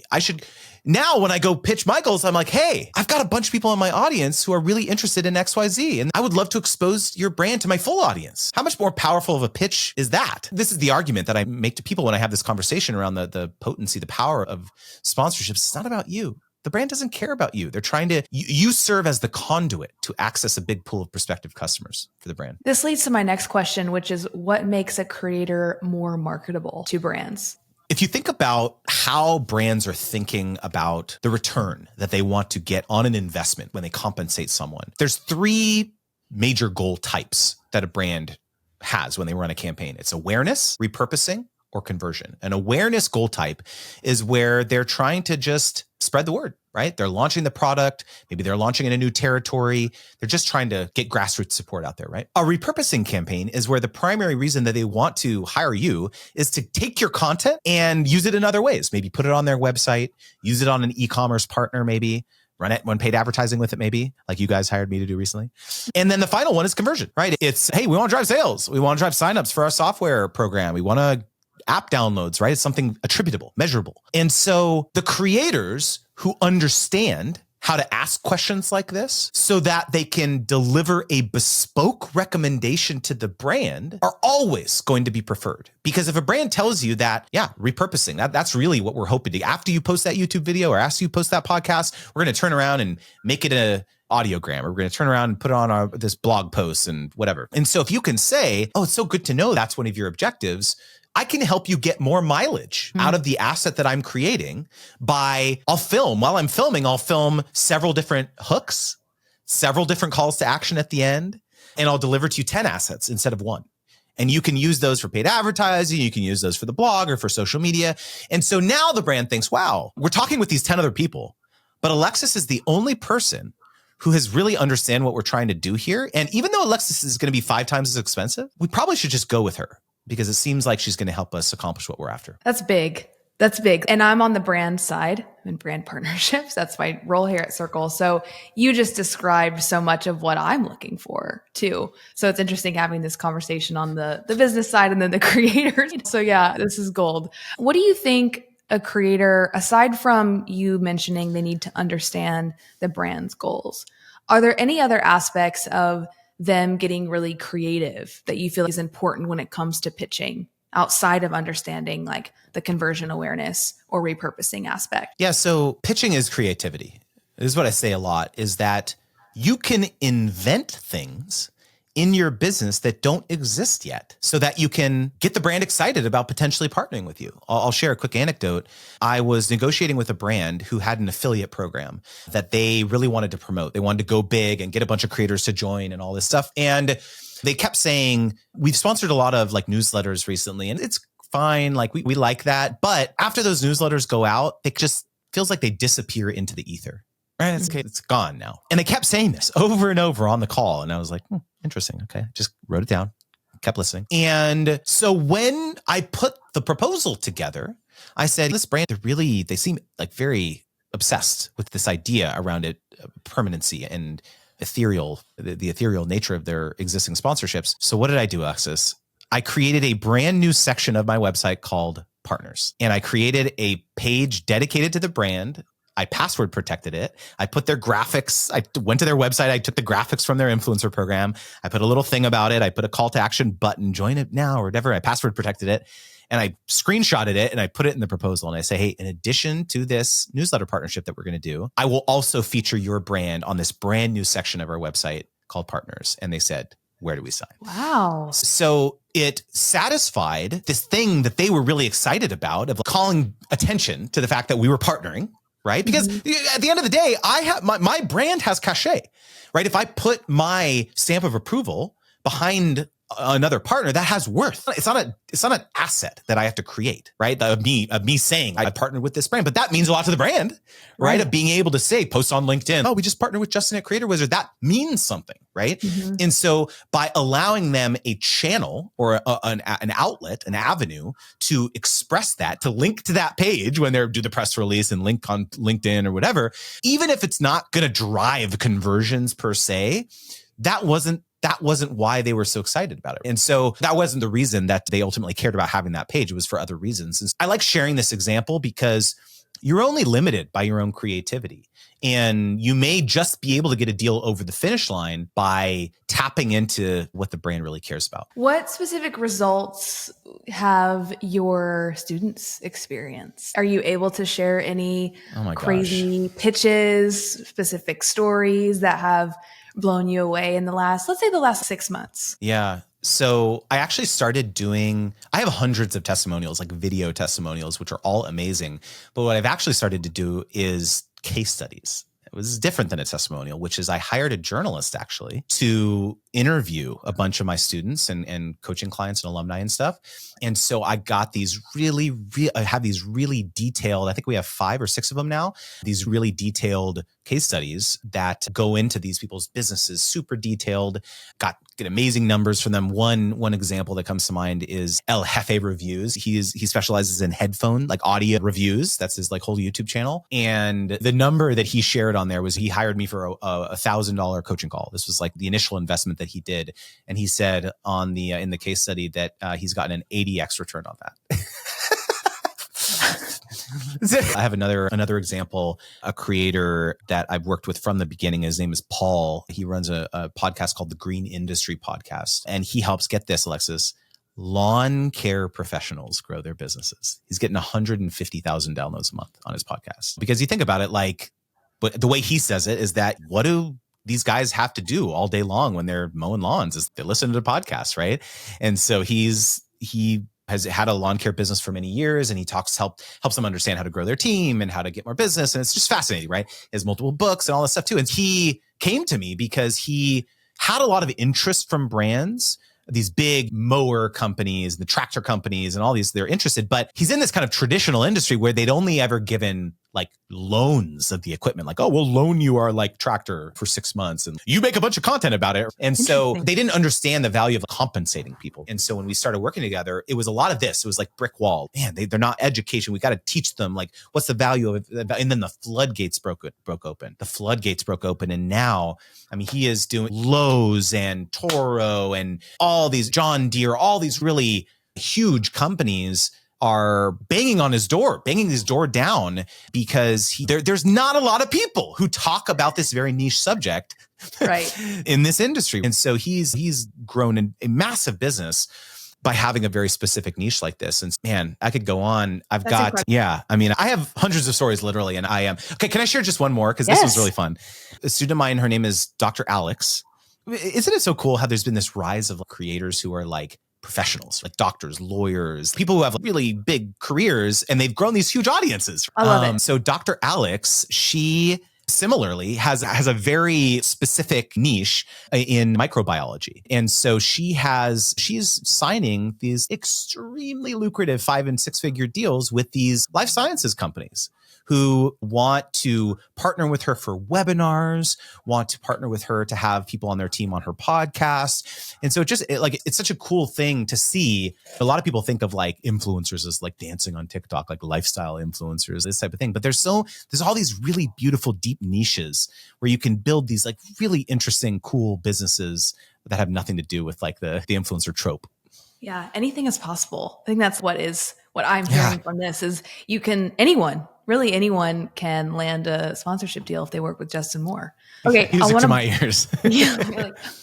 Now, when I go pitch my goals, I'm like, hey, I've got a bunch of people in my audience who are really interested in XYZ, and I would love to expose your brand to my full audience. How much more powerful of a pitch is that? This is the argument that I make to people when I have this conversation around the potency, the power of sponsorships. It's not about you. The brand doesn't care about you. They're trying to, you serve as the conduit to access a big pool of prospective customers for the brand. This leads to my next question, which is what makes a creator more marketable to brands? If you think about how brands are thinking about the return that they want to get on an investment when they compensate someone, there's 3 major goal types that a brand has when they run a campaign. It's awareness, repurposing, or conversion. An awareness goal type is where they're trying to just spread the word, right? They're launching the product. Maybe they're launching in a new territory. They're just trying to get grassroots support out there, right? A repurposing campaign is where the primary reason that they want to hire you is to take your content and use it in other ways. Maybe put it on their website, use it on an e-commerce partner, maybe run paid advertising with it, maybe like you guys hired me to do recently. And then the final one is conversion, right? It's, hey, we want to drive sales. We want to drive signups for our software program. We want to app downloads, right? It's something attributable, measurable. And so the creators who understand how to ask questions like this so that they can deliver a bespoke recommendation to the brand are always going to be preferred. Because if a brand tells you that, yeah, repurposing, that's really what we're hoping to, after you post that YouTube video or after you post that podcast, we're going to turn around and make it a audiogram, or we're going to turn around and put it on this blog post and whatever. And so if you can say, oh, it's so good to know that's one of your objectives, I can help you get more mileage out of the asset that I'm creating while I'm filming, I'll film several different hooks, several different calls to action at the end, and I'll deliver to you 10 assets instead of 1. And you can use those for paid advertising. You can use those for the blog or for social media. And so now the brand thinks, wow, we're talking with these 10 other people, but Alexis is the only person who has really understand what we're trying to do here. And even though Alexis is going to be 5 times as expensive, we probably should just go with her, because it seems like she's going to help us accomplish what we're after. That's big. That's big. And I'm on the brand side. I'm in brand partnerships. That's my role here at Circle. So you just described so much of what I'm looking for too. So it's interesting having this conversation on the business side and then the creator. So yeah, this is gold. What do you think a creator, aside from you mentioning they need to understand the brand's goals, are there any other aspects of them getting really creative that you feel is important when it comes to pitching outside of understanding like the conversion awareness or repurposing aspect? Yeah. So pitching is creativity. This is what I say a lot, is that you can invent things in your business that don't exist yet so that you can get the brand excited about potentially partnering with you. I'll share a quick anecdote. I was negotiating with a brand who had an affiliate program that they really wanted to promote. They wanted to go big and get a bunch of creators to join and all this stuff. And they kept saying, we've sponsored a lot of like newsletters recently, and it's fine. Like we like that. But after those newsletters go out, it just feels like they disappear into the ether. Right? It's gone now. And they kept saying this over and over on the call. And I was like, interesting. Okay. Just wrote it down, kept listening. And so when I put the proposal together, I said, this brand, they seem like very obsessed with this idea around it, permanency and the ethereal nature of their existing sponsorships. So what did I do, Alexis? I created a brand new section of my website called Partners. And I created a page dedicated to the brand. I password protected it. I put their graphics. I went to their website. I took the graphics from their influencer program. I put a little thing about it. I put a call to action button, join it now or whatever. I password protected it and I screenshotted it and I put it in the proposal. And I say, hey, in addition to this newsletter partnership that we're going to do, I will also feature your brand on this brand new section of our website called Partners. And they said, where do we sign? Wow. So it satisfied this thing that they were really excited about, of calling attention to the fact that we were partnering right? Because at the end of the day, I have my brand has cachet, right? If I put my stamp of approval behind another partner, that has worth. It's not an asset that I have to create, right? Of me saying I partnered with this brand, but that means a lot to the brand, right? Of being able to say, post on LinkedIn, oh, we just partnered with Justin at Creator Wizard. That means something, right? And so by allowing them a channel or an outlet, an avenue to express that, to link to that page when they do the press release and link on LinkedIn or whatever, even if it's not going to drive conversions per se, that wasn't why they were so excited about it. And so that wasn't the reason that they ultimately cared about having that page. It was for other reasons. And I like sharing this example because you're only limited by your own creativity. And you may just be able to get a deal over the finish line by tapping into what the brand really cares about. What specific results have your students experienced? Are you able to share any crazy pitches, specific stories that have blown you away in let's say the last 6 months? Yeah. So I actually started I have hundreds of testimonials, like video testimonials, which are all amazing. But what I've actually started to do is case studies. It was different than a testimonial, which is I hired a journalist actually to interview a bunch of my students and coaching clients and alumni and stuff. And so I got these I have these really detailed, I think we have 5 or 6 of them now, these really detailed case studies that go into these people's businesses, super detailed, get amazing numbers from them. One example that comes to mind is El Jefe Reviews. He specializes in headphone, like audio reviews. That's his like whole YouTube channel. And the number that he shared on there was he hired me for a $1,000 coaching call. This was like the initial investment that he did. And he said on the in the case study that he's gotten an 80x return on that. I have another example, a creator that I've worked with from the beginning. His name is Paul. He runs a podcast called the Green Industry Podcast. And he helps, get this, Alexis, lawn care professionals grow their businesses. He's getting 150,000 downloads a month on his podcast. Because you think about it, but the way he says it is that what do these guys have to do all day long when they're mowing lawns is they listen to the podcasts, right? And so he has had a lawn care business for many years, and he helps them understand how to grow their team and how to get more business. And it's just fascinating, right? He has multiple books and all this stuff too. And he came to me because he had a lot of interest from brands, these big mower companies, the tractor companies, and all these, they're interested, but he's in this kind of traditional industry where they'd only ever given like loans of the equipment. Like, oh, we'll loan you our like tractor for 6 months and you make a bunch of content about it. And so they didn't understand the value of compensating people. And so when we started working together, it was a lot of this. It was like brick wall. Man, they're not education. We got to teach them like, what's the value of it? And then the floodgates broke open. The floodgates broke open. And now, I mean, he is doing Lowe's and Toro and all these John Deere, all these really huge companies are banging his door down because there's not a lot of people who talk about this very niche subject right. in this industry. And so he's grown a massive business by having a very specific niche like this. And man, I could go on. That's incredible. I mean, I have hundreds of stories literally, and okay, can I share just one more? Because this was really fun. A student of mine, her name is Dr. Alex. Isn't it so cool how there's been this rise of creators who are like professionals, like doctors, lawyers, people who have really big careers, and they've grown these huge audiences. I love it. So Dr. Alex, she similarly has a very specific niche in microbiology. And so she's signing these extremely lucrative 5 and 6 figure deals with these life sciences companies who want to partner with her for webinars, want to partner with her to have people on their team on her podcast. And so it's such a cool thing to see. A lot of people think of like influencers as like dancing on TikTok, like lifestyle influencers, this type of thing. But there's all these really beautiful, deep niches where you can build these like really interesting, cool businesses that have nothing to do with like the influencer trope. Yeah, anything is possible. I think that's what I'm hearing from this is anyone can land a sponsorship deal if they work with Justin Moore. Okay, music to my ears.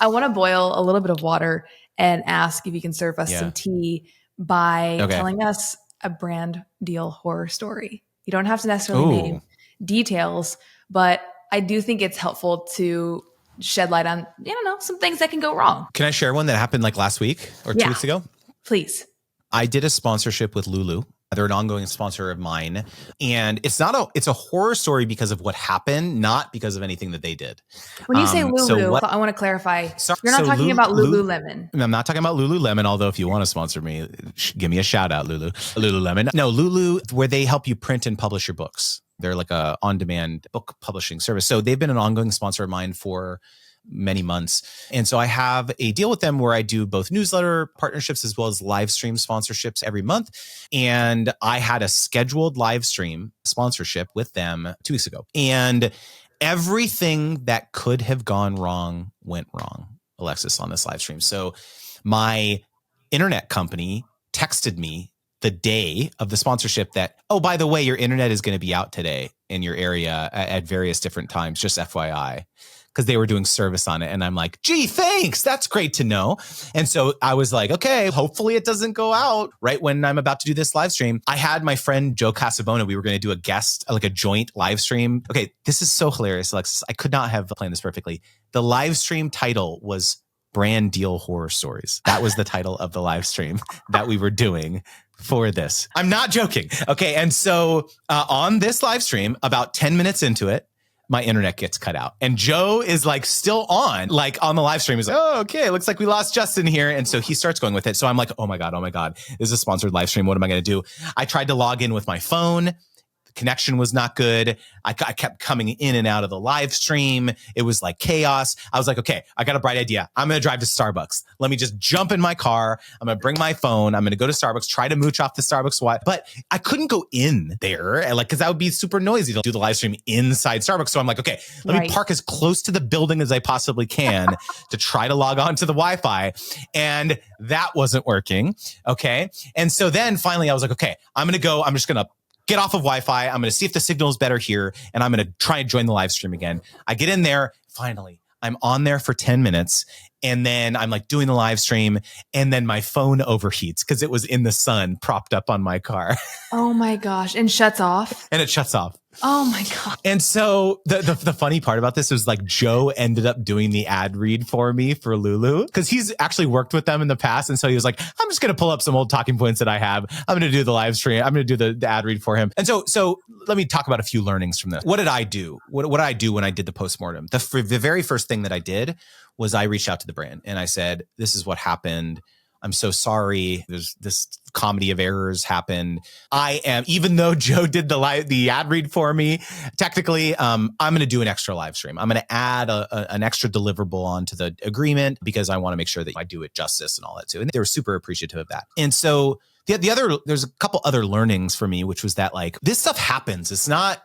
I want to boil a little bit of water and ask if you can serve us some tea by telling us a brand deal horror story. You don't have to necessarily name details, but I do think it's helpful to shed light on, some things that can go wrong. Can I share one that happened like last week or 2 weeks ago? Please. I did a sponsorship with Lulu. They're an ongoing sponsor of mine. And it's a horror story because of what happened, not because of anything that they did. When you say Lulu, I want to clarify. You're not talking about Lululemon. I'm not talking about Lululemon, although if you want to sponsor me, give me a shout out, Lululemon. No, Lulu, where they help you print and publish your books. They're like a on-demand book publishing service. So they've been an ongoing sponsor of mine for many months. And so I have a deal with them where I do both newsletter partnerships as well as live stream sponsorships every month. And I had a scheduled live stream sponsorship with them 2 weeks ago. And everything that could have gone wrong went wrong, Alexis, on this live stream. So my internet company texted me the day of the sponsorship that, oh, by the way, your internet is going to be out today in your area at various different times, just FYI, because they were doing service on it. And I'm like, gee, thanks. That's great to know. And so I was like, okay, hopefully it doesn't go out right when I'm about to do this live stream. I had my friend Joe Casabona. We were going to do a guest, like a joint live stream. Okay, this is so hilarious, Alexis. I could not have planned this perfectly. The live stream title was Brand Deal Horror Stories. That was the title of the live stream that we were doing for this. I'm not joking. Okay. And so on this live stream, about 10 minutes into it, my internet gets cut out. And Joe is like still on the live stream. He's like, oh, okay, looks like we lost Justin here. And so he starts going with it. So I'm like, oh my God, this is a sponsored live stream. What am I going to do? I tried to log in with my phone. Connection was not good. I kept coming in and out of the live stream. It was like chaos. I was like, okay, I got a bright idea. I'm going to drive to Starbucks. Let me just jump in my car. I'm going to bring my phone. I'm going to go to Starbucks, try to mooch off the Starbucks Wi-Fi. But I couldn't go in there, because that would be super noisy to do the live stream inside Starbucks. So I'm like, okay, let me park as close to the building as I possibly can to try to log on to the Wi-Fi. And that wasn't working. Okay. And so then finally I was like, okay, I'm just going to get off of Wi-Fi. I'm going to see if the signal is better here. And I'm going to try and join the live stream again. I get in there. Finally, I'm on there for 10 minutes. And then I'm like doing the live stream. And then my phone overheats because it was in the sun propped up on my car. Oh my gosh. And shuts off. And it shuts off. Oh my God. And so the funny part about this was like Joe ended up doing the ad read for me for Lulu because he's actually worked with them in the past. And so he was like, I'm just going to pull up some old talking points that I have. I'm going to do the live stream. I'm going to do the ad read for him. And so let me talk about a few learnings from this. What did I do? What did I do when I did the postmortem? The very first thing that I did was I reached out to the brand and I said, this is what happened. I'm so sorry. There's this comedy of errors happened. Even though Joe did the ad read for me, technically, I'm going to do an extra live stream. I'm going to add an extra deliverable onto the agreement because I want to make sure that I do it justice and all that too. And they were super appreciative of that. And so there's a couple other learnings for me, which was that this stuff happens. It's not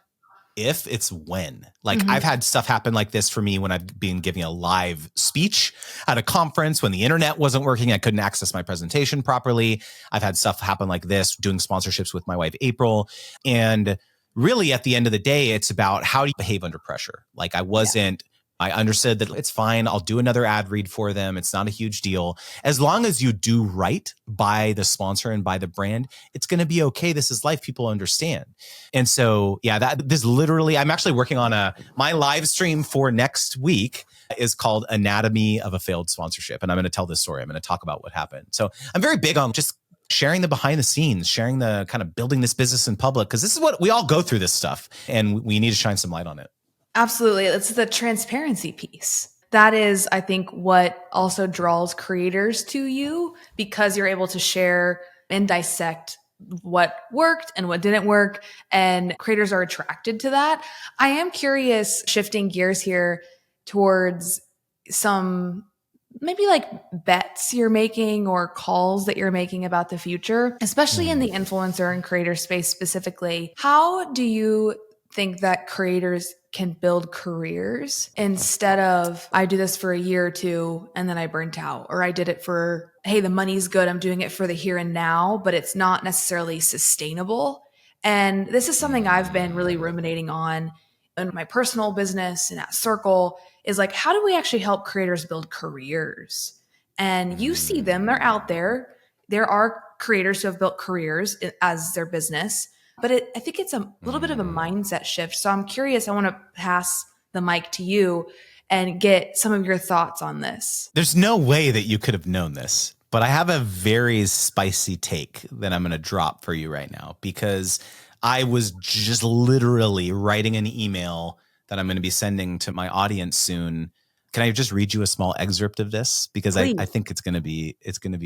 if, it's when. I've had stuff happen like this for me when I've been giving a live speech at a conference when the internet wasn't working. I couldn't access my presentation properly. I've had stuff happen like this doing sponsorships with my wife, April. And really at the end of the day, it's about how do you behave under pressure? I understood that it's fine. I'll do another ad read for them. It's not a huge deal. As long as you do right by the sponsor and by the brand, it's going to be okay. This is life. People understand. And so, I'm actually working on my live stream for next week is called Anatomy of a Failed Sponsorship. And I'm going to tell this story. I'm going to talk about what happened. So I'm very big on just sharing the behind the scenes, sharing the kind of building this business in public, because this is what we all go through this stuff and we need to shine some light on it. Absolutely. It's the transparency piece. That is, I think, what also draws creators to you because you're able to share and dissect what worked and what didn't work. And creators are attracted to that. I am curious, shifting gears here towards some maybe bets you're making or calls that you're making about the future, especially in the influencer and creator space specifically. How do you think that creators can build careers instead of I do this for a year or two and then I burnt out, or I did it for, hey, the money's good, I'm doing it for the here and now, but it's not necessarily sustainable. And this is something I've been really ruminating on in my personal business and at Circle is how do we actually help creators build careers? And you see them, they're out there. There are creators who have built careers as their business. But I think it's a little bit of a mindset shift. So I'm curious, I want to pass the mic to you and get some of your thoughts on this. There's no way that you could have known this, But I have a very spicy take that I'm going to drop for you right now, because I was just literally writing an email that I'm going to be sending to my audience soon. Can I just read you a small excerpt of this? Because I think it's going to be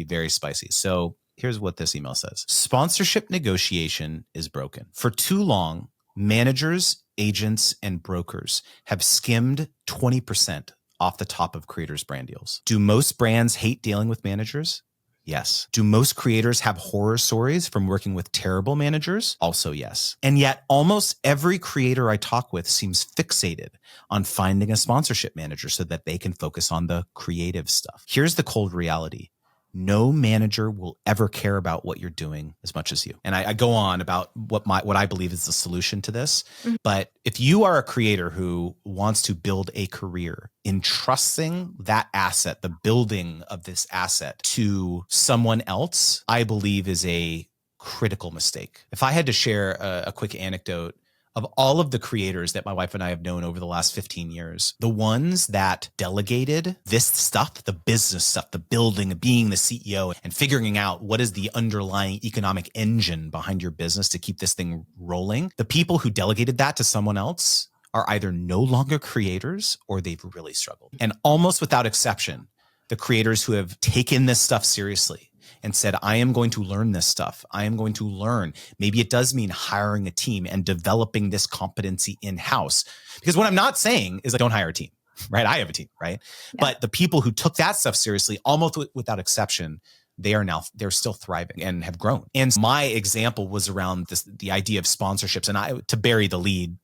very spicy. So here's what this email says. Sponsorship negotiation is broken. For too long, managers, agents, and brokers have skimmed 20% off the top of creators' brand deals. Do most brands hate dealing with managers? Yes. Do most creators have horror stories from working with terrible managers? Also yes. And yet almost every creator I talk with seems fixated on finding a sponsorship manager so that they can focus on the creative stuff. Here's the cold reality. No manager will ever care about what you're doing as much as you. And I go on about what I believe is the solution to this. Mm-hmm. But if you are a creator who wants to build a career, entrusting that asset, the building of this asset, to someone else, I believe is a critical mistake. If I had to share a quick anecdote of all of the creators that my wife and I have known over the last 15 years, the ones that delegated this stuff, the business stuff, the building, being the CEO, and figuring out what is the underlying economic engine behind your business to keep this thing rolling, the people who delegated that to someone else are either no longer creators or they've really struggled. And almost without exception, the creators who have taken this stuff seriously and said, I am going to learn this stuff. I am going to learn. Maybe it does mean hiring a team and developing this competency in-house. Because what I'm not saying is like, don't hire a team, right? I have a team, right? Yeah. But the people who took that stuff seriously, almost without exception, they're still thriving and have grown. And my example was around the idea of sponsorships. And not to bury the lead,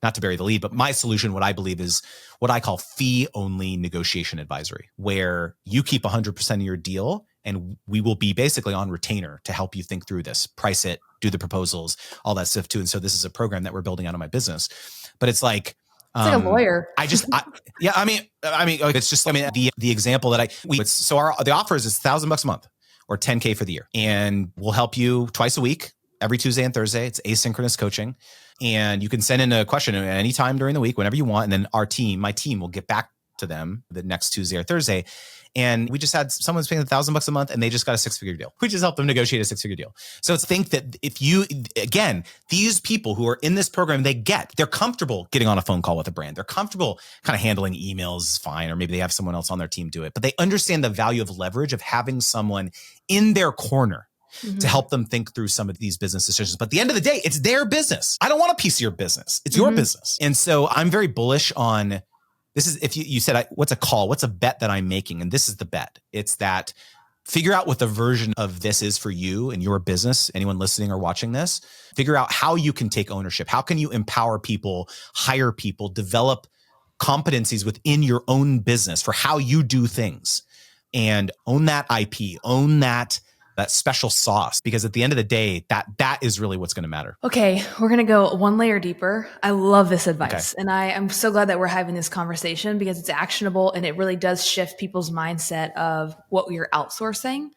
but my solution, what I believe is what I call fee-only negotiation advisory, where you keep 100% of your deal and we will be basically on retainer to help you think through this, price it, do the proposals, all that stuff too. And so this is a program that we're building out of my business, but it's like a lawyer. The example that the offer is $1,000 a month or $10K for the year. And we'll help you twice a week, every Tuesday and Thursday. It's asynchronous coaching. And you can send in a question at any time during the week, whenever you want. And then my team will get back to them the next Tuesday or Thursday. And we just had someone's paying $1,000 a month and they just got a 6-figure deal. We just helped them negotiate a 6-figure deal. So think that these people who are in this program, they're comfortable getting on a phone call with a brand. They're comfortable kind of handling emails fine, or maybe they have someone else on their team do it, but they understand the value of leverage of having someone in their corner to help them think through some of these business decisions. But at the end of the day, it's their business. I don't want a piece of your business. It's your business. And so I'm very bullish on this. Is if you said, what's a bet that I'm making? And this is the bet. It's that figure out what the version of this is for you and your business, anyone listening or watching this. Figure out how you can take ownership. How can you empower people, hire people, develop competencies within your own business for how you do things, and own that IP, own that special sauce, because at the end of the day, that is really what's going to matter. Okay, we're going to go one layer deeper. I love this advice. Okay. And I am so glad that we're having this conversation because it's actionable and it really does shift people's mindset of what we are outsourcing.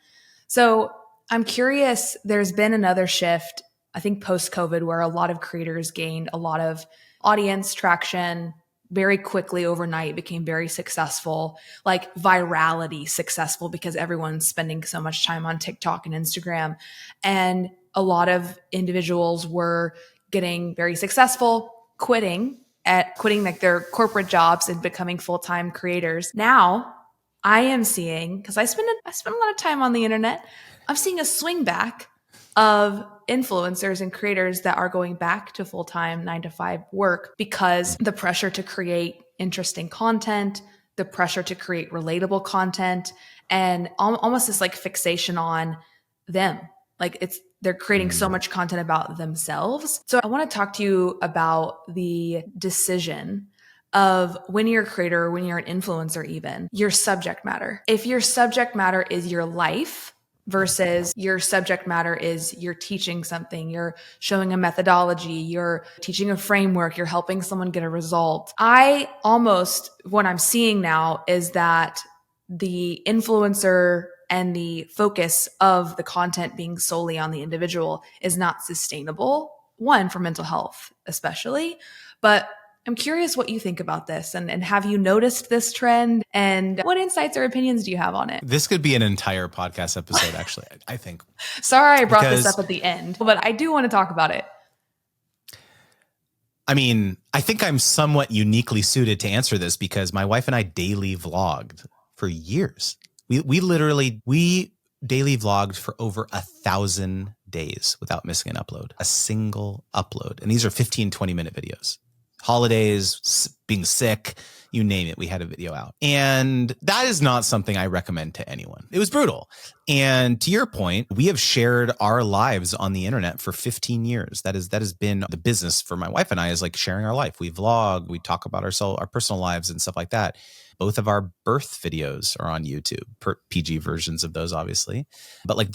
So I'm curious, there's been another shift, I think post-COVID, where a lot of creators gained a lot of audience traction, very quickly overnight became very successful, like virality successful, because everyone's spending so much time on TikTok and Instagram. And a lot of individuals were getting very successful, quitting like their corporate jobs and becoming full-time creators. Now I am seeing, because I spend a lot of time on the internet, I'm seeing a swing back of influencers and creators that are going back to full-time 9-to-5 work because the pressure to create interesting content, the pressure to create relatable content, and almost this like fixation on them. Like they're creating so much content about themselves. So I want to talk to you about the decision of when you're a creator, when you're an influencer, even your subject matter. If your subject matter is your life, versus your subject matter is you're teaching something, you're showing a methodology, you're teaching a framework, you're helping someone get a result. What I'm seeing now is that the influencer and the focus of the content being solely on the individual is not sustainable. One, for mental health, especially, but I'm curious what you think about this, and have you noticed this trend, and what insights or opinions do you have on it? This could be an entire podcast episode, actually, I think. Sorry I brought this up at the end, but I do want to talk about it. I mean, I think I'm somewhat uniquely suited to answer this because my wife and I daily vlogged for years. We daily vlogged for over 1,000 days without missing an upload, a single upload. And these are 15, 20-minute videos. Holidays, being sick, you name it, we had a video out. And that is not something I recommend to anyone. It was brutal. And to your point, we have shared our lives on the internet for 15 years. That has been the business for my wife and I, is like sharing our life. We vlog, we talk about our personal lives and stuff like that. Both of our birth videos are on YouTube, PG versions of those, obviously. But like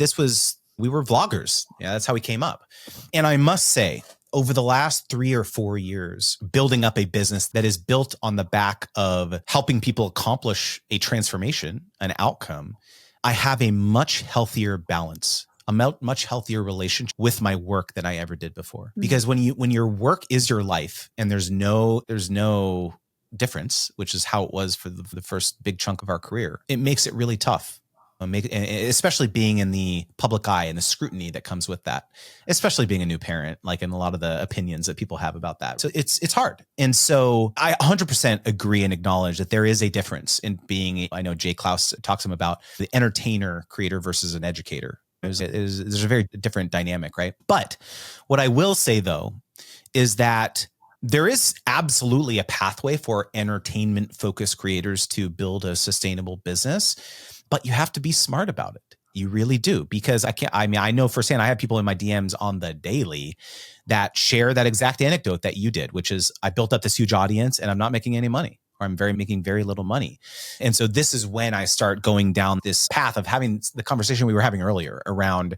we were vloggers. Yeah, that's how we came up. And I must say, over the last 3 or 4 years, building up a business that is built on the back of helping people accomplish a transformation, an outcome, I have a much healthier balance, a much healthier relationship with my work than I ever did before. Mm-hmm. Because when your work is your life and there's no difference, which is how it was for the first big chunk of our career, it makes it really tough. Especially being in the public eye and the scrutiny that comes with that, especially being a new parent, like in a lot of the opinions that people have about that. So it's hard. And so I 100% agree and acknowledge that there is a difference in being, I know Jay Klaus talks about the entertainer creator versus an educator. There's a very different dynamic, right? But what I will say though, is that there is absolutely a pathway for entertainment focused creators to build a sustainable business. But you have to be smart about it. You really do. Because I know firsthand, I have people in my DMs on the daily that share that exact anecdote that you did, which is I built up this huge audience and I'm not making any money, or I'm making very little money. And so this is when I start going down this path of having the conversation we were having earlier around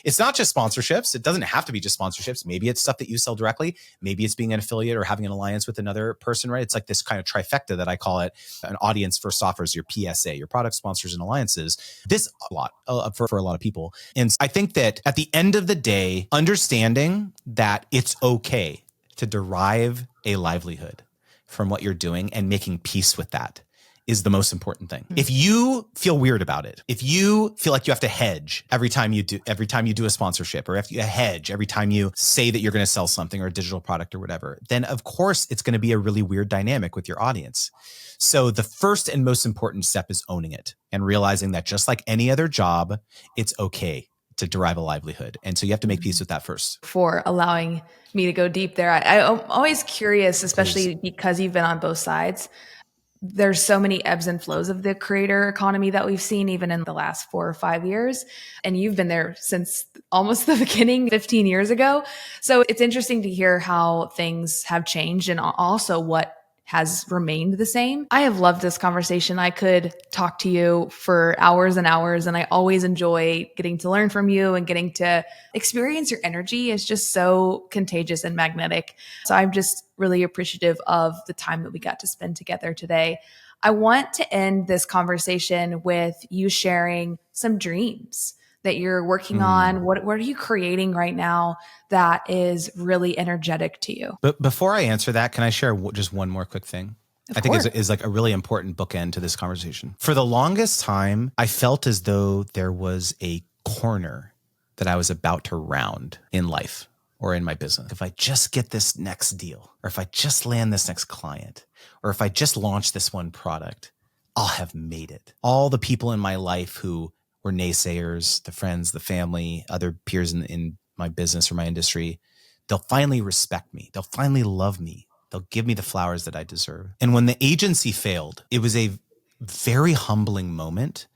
it's not just sponsorships. It doesn't have to be just sponsorships. Maybe it's stuff that you sell directly. Maybe it's being an affiliate or having an alliance with another person, right? It's like this kind of trifecta that I call it, an audience first offers, your PSA, your product sponsors and alliances. This a lot for a lot of people. And I think that at the end of the day, understanding that it's okay to derive a livelihood from what you're doing and making peace with that is the most important thing. If you feel weird about it, if you feel like you have to hedge every time you do a sponsorship, or if you hedge every time you say that you're going to sell something or a digital product or whatever, then of course it's going to be a really weird dynamic with your audience. So the first and most important step is owning it and realizing that just like any other job, it's okay to derive a livelihood. And so you have to make peace with that first. For allowing me to go deep there. I'm always curious, especially because you've been on both sides. There's so many ebbs and flows of the creator economy that we've seen even in the last 4 or 5 years. And you've been there since almost the beginning, 15 years ago. So it's interesting to hear how things have changed and also what has remained the same. I have loved this conversation. I could talk to you for hours and hours, and I always enjoy getting to learn from you and getting to experience your energy. Is just so contagious and magnetic. So I'm just really appreciative of the time that we got to spend together today. I want to end this conversation with you sharing some dreams that you're working on. What are you creating right now that is really energetic to you? But before I answer that, can I share just one more quick thing? I think is like a really important bookend to this conversation. For the longest time, I felt as though there was a corner that I was about to round in life or in my business. If I just get this next deal, or if I just land this next client, or if I just launch this one product, I'll have made it. All the people in my life who were naysayers, the friends, the family, other peers in my business or my industry, they'll finally respect me. They'll finally love me. They'll give me the flowers that I deserve. And when the agency failed, it was a very humbling moment,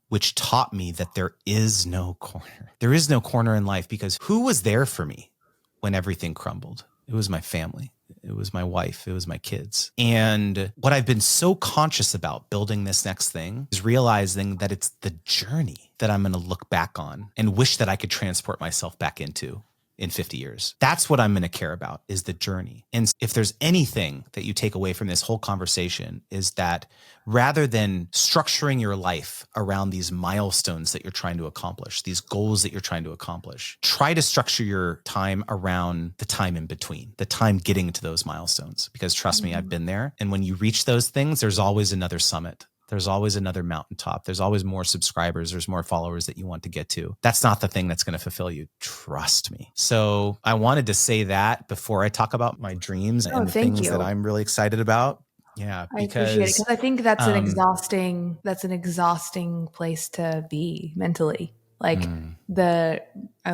which taught me that there is no corner. There is no corner in life, because who was there for me when everything crumbled? It was my family. It was my wife. It was my kids. And what I've been so conscious about building this next thing is realizing that it's the journey that I'm going to look back on and wish that I could transport myself back into in 50 years? That's what I'm going to care about, is the journey. And if there's anything that you take away from this whole conversation, is that rather than structuring your life around these milestones that you're trying to accomplish, these goals that you're trying to accomplish, try to structure your time around the time in between, the time getting to those milestones. Because trust me, I've been there. And when you reach those things, there's always another summit. There's always another mountaintop. There's always more subscribers. There's more followers that you want to get to. That's not the thing that's going to fulfill you. Trust me. So I wanted to say that before I talk about my dreams and the things that I'm really excited about. Yeah, because I appreciate it, because I think that's an exhausting place to be mentally. Like I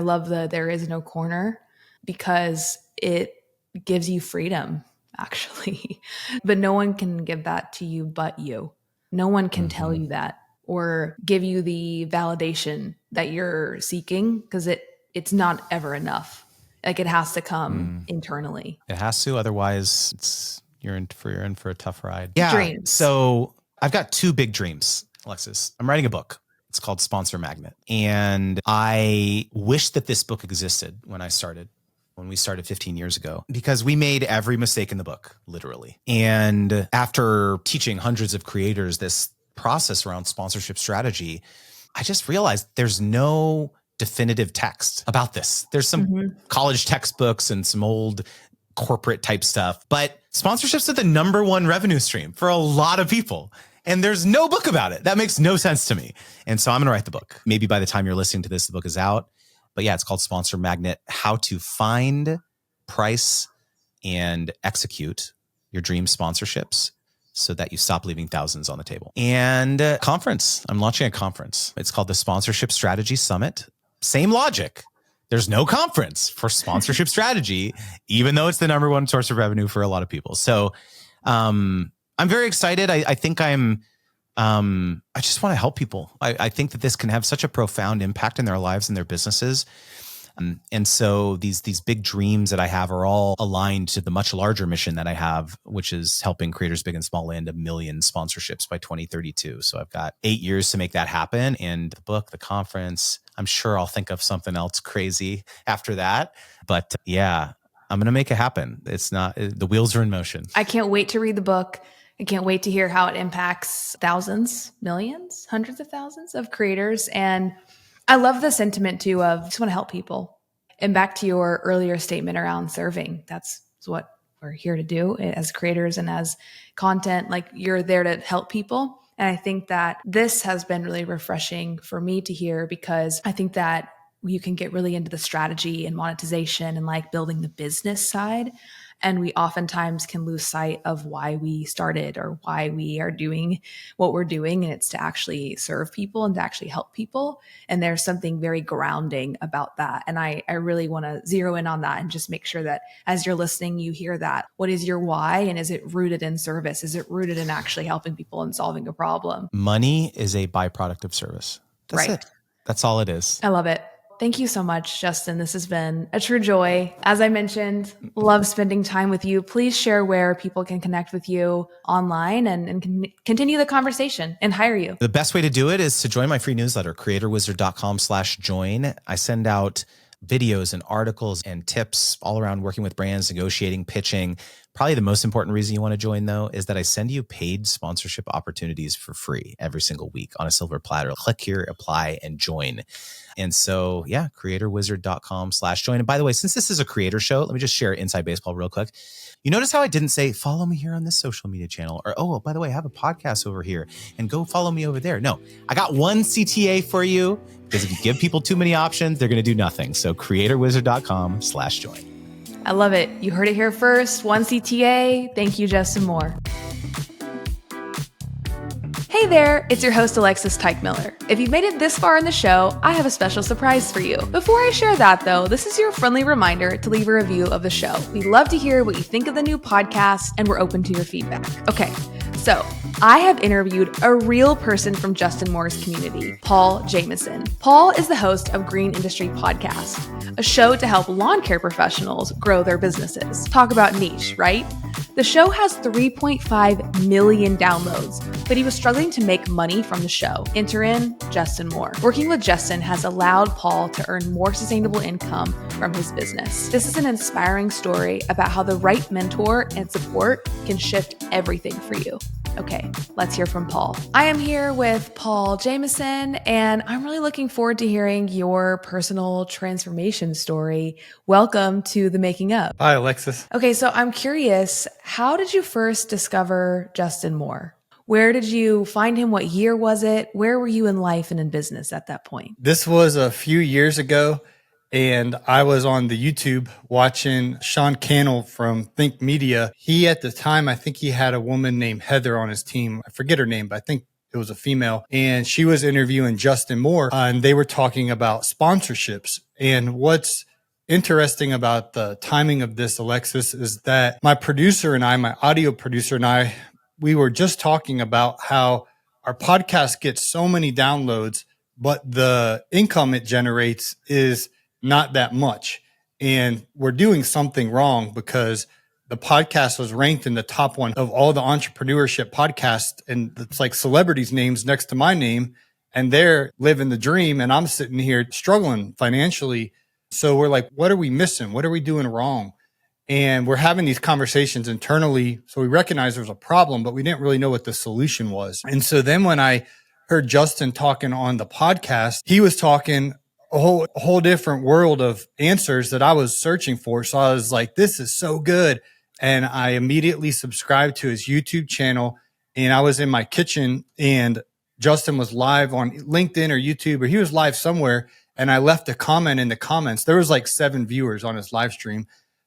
love the there is no corner, because it gives you freedom, actually. But no one can give that to you but you. No one can tell you that or give you the validation that you're seeking, because it's not ever enough. Like, it has to come internally. It has to, otherwise you're in for a tough ride. Yeah. Dreams. So I've got two big dreams, Alexis. I'm writing a book. It's called Sponsor Magnet. And I wish that this book existed when we started 15 years ago, because we made every mistake in the book, literally. And after teaching hundreds of creators this process around sponsorship strategy, I just realized there's no definitive text about this. There's some college textbooks and some old corporate type stuff, but sponsorships are the number one revenue stream for a lot of people. And there's no book about it. That makes no sense to me. And so I'm going to write the book. Maybe by the time you're listening to this, the book is out. But yeah, it's called Sponsor Magnet: How to Find, Price, and Execute Your Dream Sponsorships so that you stop leaving thousands on the table. And conference. I'm launching a conference. It's called the Sponsorship Strategy Summit. Same logic. There's no conference for sponsorship strategy, even though it's the number one source of revenue for a lot of people. So I'm very excited. I think I just want to help people. I think that this can have such a profound impact in their lives and their businesses. And so these big dreams that I have are all aligned to the much larger mission that I have, which is helping creators big and small land 1 million sponsorships by 2032. So I've got 8 years to make that happen. And the book, the conference, I'm sure I'll think of something else crazy after that. But yeah, I'm going to make it happen. The wheels are in motion. I can't wait to read the book. I can't wait to hear how it impacts thousands, millions, hundreds of thousands of creators. And I love the sentiment too of just want to help people. And back to your earlier statement around serving, that's what we're here to do as creators and as content. Like, you're there to help people. And I think that this has been really refreshing for me to hear, because I think that you can get really into the strategy and monetization and like building the business side. And we oftentimes can lose sight of why we started or why we are doing what we're doing. And it's to actually serve people and to actually help people. And there's something very grounding about that. And I really want to zero in on that and just make sure that as you're listening, you hear that. What is your why? And is it rooted in service? Is it rooted in actually helping people and solving a problem? Money is a byproduct of service. That's it. That's all it is. I love it. Thank you so much, Justin. This has been a true joy. As I mentioned, love spending time with you. Please share where people can connect with you online and continue the conversation and hire you. The best way to do it is to join my free newsletter, creatorwizard.com/join. I send out videos and articles and tips all around working with brands, negotiating, pitching. Probably the most important reason you want to join, though, is that I send you paid sponsorship opportunities for free every single week on a silver platter. Click here, apply, and join. And so, yeah, creatorwizard.com/join. And by the way, since this is a creator show, let me just share inside baseball real quick. You notice how I didn't say, follow me here on this social media channel, or, oh, by the way, I have a podcast over here and go follow me over there. No, I got one CTA for you, because if you give people too many options, they're going to do nothing. So creatorwizard.com/join. I love it. You heard it here first. One CTA. Thank you, Justin Moore. Hey there, it's your host, Alexis Teichmiller. If you've made it this far in the show, I have a special surprise for you. Before I share that, though, this is your friendly reminder to leave a review of the show. We'd love to hear what you think of the new podcast, and we're open to your feedback. Okay, so I have interviewed a real person from Justin Moore's community, Paul Jamison. Paul is the host of Green Industry Podcast, a show to help lawn care professionals grow their businesses. Talk about niche, right? The show has 3.5 million downloads, but he was struggling to make money from the show. Enter in Justin Moore. Working with Justin has allowed Paul to earn more sustainable income from his business. This is an inspiring story about how the right mentor and support can shift everything for you. Okay, let's hear from Paul. I am here with Paul Jamison, and I'm really looking forward to hearing your personal transformation story. Welcome to The Making Up. Hi, Alexis. Okay, so I'm curious, how did you first discover Justin Moore? Where did you find him? What year was it? Where were you in life and in business at that point? This was a few years ago, and I was on the YouTube watching Sean Cannell from Think Media. He, at the time, I think he had a woman named Heather on his team. I forget her name, but I think it was a female. And she was interviewing Justin Moore, and they were talking about sponsorships. And what's interesting about the timing of this, Alexis, is that my producer and I, my audio producer and I, we were just talking about how our podcast gets so many downloads, but the income it generates is not that much. And we're doing something wrong because the podcast was ranked in the top one of all the entrepreneurship podcasts. And it's like celebrities' names next to my name, and they're living the dream. And I'm sitting here struggling financially. So we're like, what are we missing? What are we doing wrong? And we're having these conversations internally. So we recognized there was a problem, but we didn't really know what the solution was. And so then when I heard Justin talking on the podcast, he was talking a whole different world of answers that I was searching for. So I was like, this is so good. And I immediately subscribed to his YouTube channel, and I was in my kitchen, and Justin was live on LinkedIn or YouTube, or he was live somewhere. And I left a comment in the comments. There was like 7 viewers on his live stream.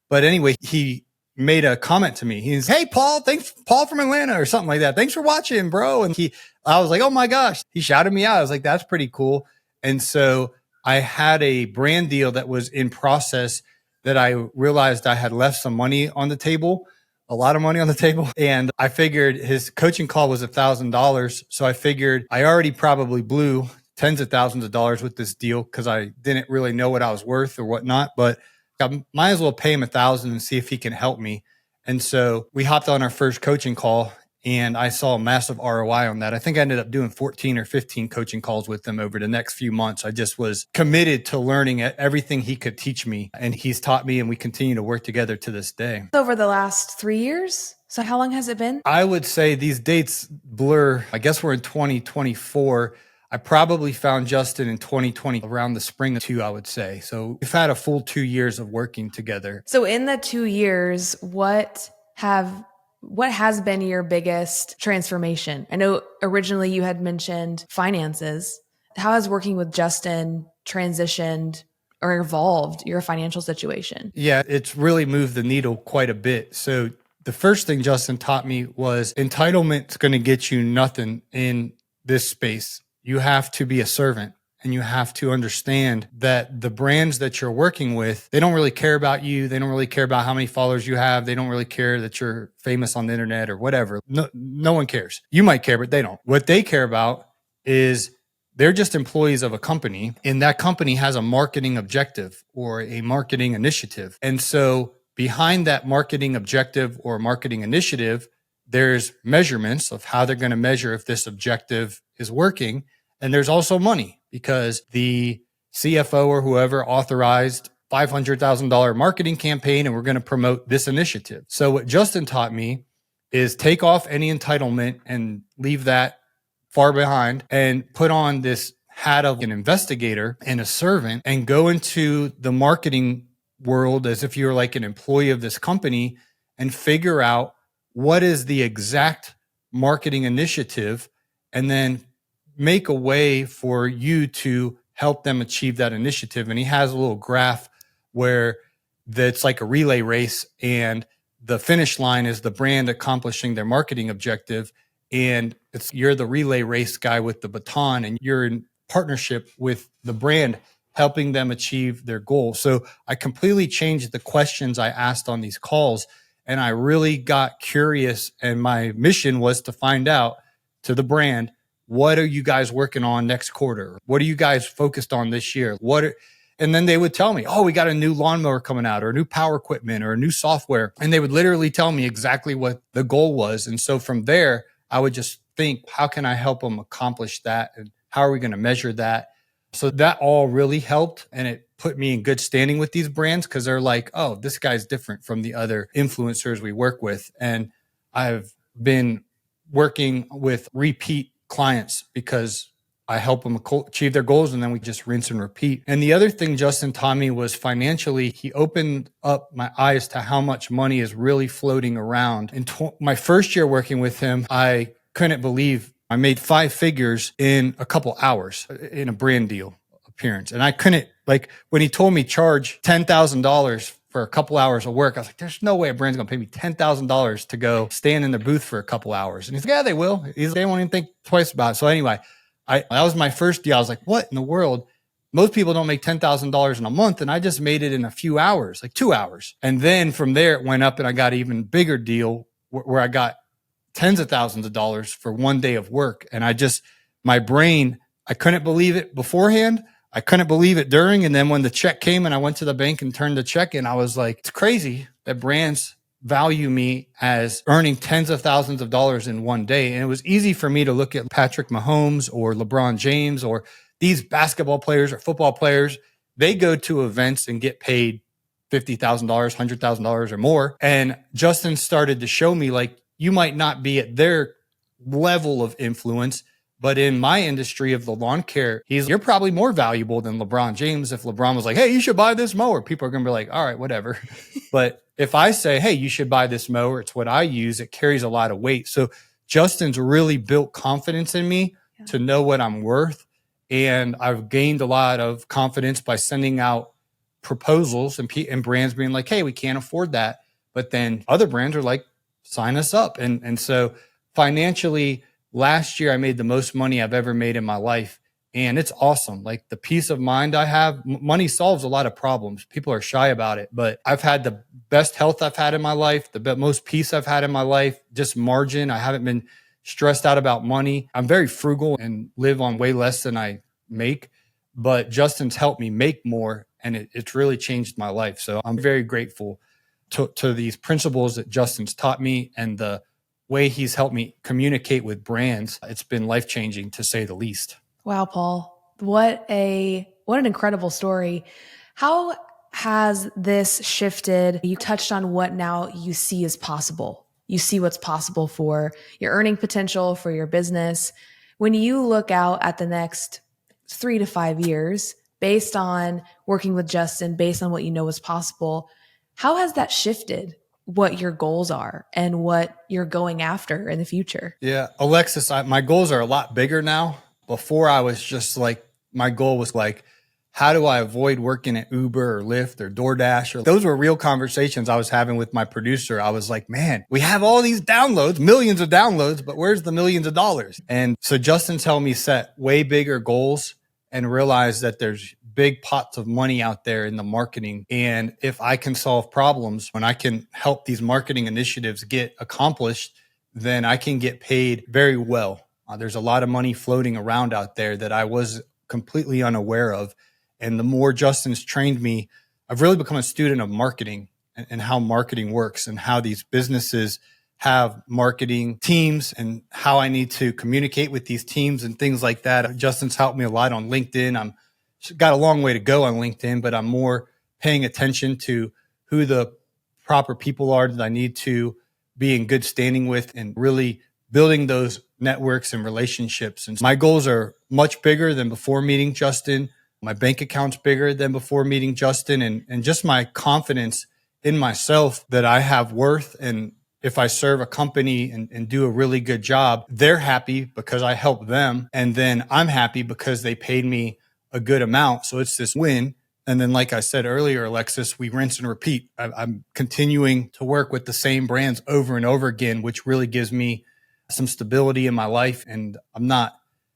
But anyway, he made a comment to me. He's, hey, Paul, thanks, Paul from Atlanta or something like that. Thanks for watching, bro. And I was like, oh my gosh, he shouted me out. I was like, that's pretty cool. And so I had a brand deal that was in process that I realized I had left some money on the table, a lot of money on the table. And I figured his coaching call was $1,000. So I figured I already probably blew tens of thousands of dollars with this deal because I didn't really know what I was worth or whatnot, but I might as well pay him $1,000 and see if he can help me. And so we hopped on our first coaching call, and I saw a massive ROI on that. I think I ended up doing 14 or 15 coaching calls with him over the next few months. I just was committed to learning everything he could teach me, and he's taught me, and we continue to work together to this day. Over the last 3 years? So how long has it been? I would say these dates blur. I guess we're in 2024. I probably found Justin in 2020, around the spring of 2, I would say. So we've had a full 2 years of working together. So in the 2 years, what has been your biggest transformation? I know originally you had mentioned finances. How has working with Justin transitioned or evolved your financial situation? Yeah, it's really moved the needle quite a bit. So the first thing Justin taught me was entitlement's going to get you nothing in this space. You have to be a servant, and you have to understand that the brands that you're working with, they don't really care about you. They don't really care about how many followers you have. They don't really care that you're famous on the internet or whatever. No one cares. You might care, but they don't. What they care about is they're just employees of a company, and that company has a marketing objective or a marketing initiative. And so behind that marketing objective or marketing initiative, there's measurements of how they're going to measure if this objective is working. And there's also money, because the CFO or whoever authorized $500,000 marketing campaign, and we're going to promote this initiative. So what Justin taught me is take off any entitlement and leave that far behind, and put on this hat of an investigator and a servant, and go into the marketing world as if you're like an employee of this company, and figure out what is the exact marketing initiative, and then make a way for you to help them achieve that initiative. And he has a little graph where that's like a relay race, and the finish line is the brand accomplishing their marketing objective. And you're the relay race guy with the baton, and you're in partnership with the brand, helping them achieve their goal. So I completely changed the questions I asked on these calls, and I really got curious. And my mission was to find out to the brand, what are you guys working on next quarter? What are you guys focused on this year? And then they would tell me, oh, we got a new lawnmower coming out or new power equipment or new software. And they would literally tell me exactly what the goal was. And so from there, I would just think, how can I help them accomplish that? And how are we going to measure that? So that all really helped. And it put me in good standing with these brands because they're like, oh, this guy's different from the other influencers we work with. And I've been working with repeat clients because I help them achieve their goals, and then we just rinse and repeat. And the other thing Justin taught me was financially, he opened up my eyes to how much money is really floating around. In my first year working with him, I couldn't believe I made 5 figures in a couple hours in a brand deal appearance. And I couldn't, like when he told me charge $10,000 for a couple hours of work, I was like, there's no way a brand's going to pay me $10,000 to go stand in the booth for a couple hours. And he's like, yeah, they will. They won't even think twice about it. So anyway, that was my first deal. I was like, what in the world? Most people don't make $10,000 in a month. And I just made it in a few hours, like 2 hours. And then from there, it went up and I got an even bigger deal where I got tens of thousands of dollars for one day of work. And my brain, I couldn't believe it beforehand. I couldn't believe it during. And then when the check came and I went to the bank and turned the check in, I was like, it's crazy that brands value me as earning tens of thousands of dollars in one day. And it was easy for me to look at Patrick Mahomes or LeBron James or these basketball players or football players. They go to events and get paid $50,000, $100,000 or more. And Justin started to show me, like, you might not be at their level of influence, but in my industry of the lawn care, you're probably more valuable than LeBron James. If LeBron was like, hey, you should buy this mower, people are going to be like, all right, whatever. But if I say, hey, you should buy this mower, it's what I use, it carries a lot of weight. So Justin's really built confidence in me to know what I'm worth. And I've gained a lot of confidence by sending out proposals and brands being like, hey, we can't afford that. But then other brands are like, sign us up. And so financially, last year I made the most money I've ever made in my life. And it's awesome. Like the peace of mind I have, money solves a lot of problems. People are shy about it, but I've had the best health I've had in my life, the most peace I've had in my life, just margin. I haven't been stressed out about money. I'm very frugal and live on way less than I make, but Justin's helped me make more, and it's really changed my life. So I'm very grateful to these principles that Justin's taught me and the way he's helped me communicate with brands. It's been life-changing, to say the least. Wow, Paul, what an incredible story. How has this shifted? You touched on what now you see as possible. You see what's possible for your earning potential, for your business. When you look out at the next 3 to 5 years, based on working with Justin, based on what you know is possible, how has that shifted what your goals are and what you're going after in the future? Yeah, Alexis, my goals are a lot bigger now. Before I was just like, my goal was like, how do I avoid working at Uber or Lyft or DoorDash? Those were real conversations I was having with my producer. I was like, man, we have all these downloads, millions of downloads, but where's the millions of dollars? And so Justin's helped me set way bigger goals and realize that there's big pots of money out there in the marketing. And if I can solve problems, when I can help these marketing initiatives get accomplished, then I can get paid very well. There's a lot of money floating around out there that I was completely unaware of. And the more Justin's trained me, I've really become a student of marketing and how marketing works and how these businesses have marketing teams and how I need to communicate with these teams and things like that. Justin's helped me a lot on LinkedIn. I'm got a long way to go on LinkedIn, but I'm more paying attention to who the proper people are that I need to be in good standing with and really building those networks and relationships. And my goals are much bigger than before meeting Justin. My bank account's bigger than before meeting Justin, and just my confidence in myself that I have worth. And if I serve a company and do a really good job, they're happy because I help them. And then I'm happy because they paid me a good amount. So it's this win. And then, like I said earlier, Alexis, we rinse and repeat. I'm continuing to work with the same brands over and over again, which really gives me some stability in my life. And I'm not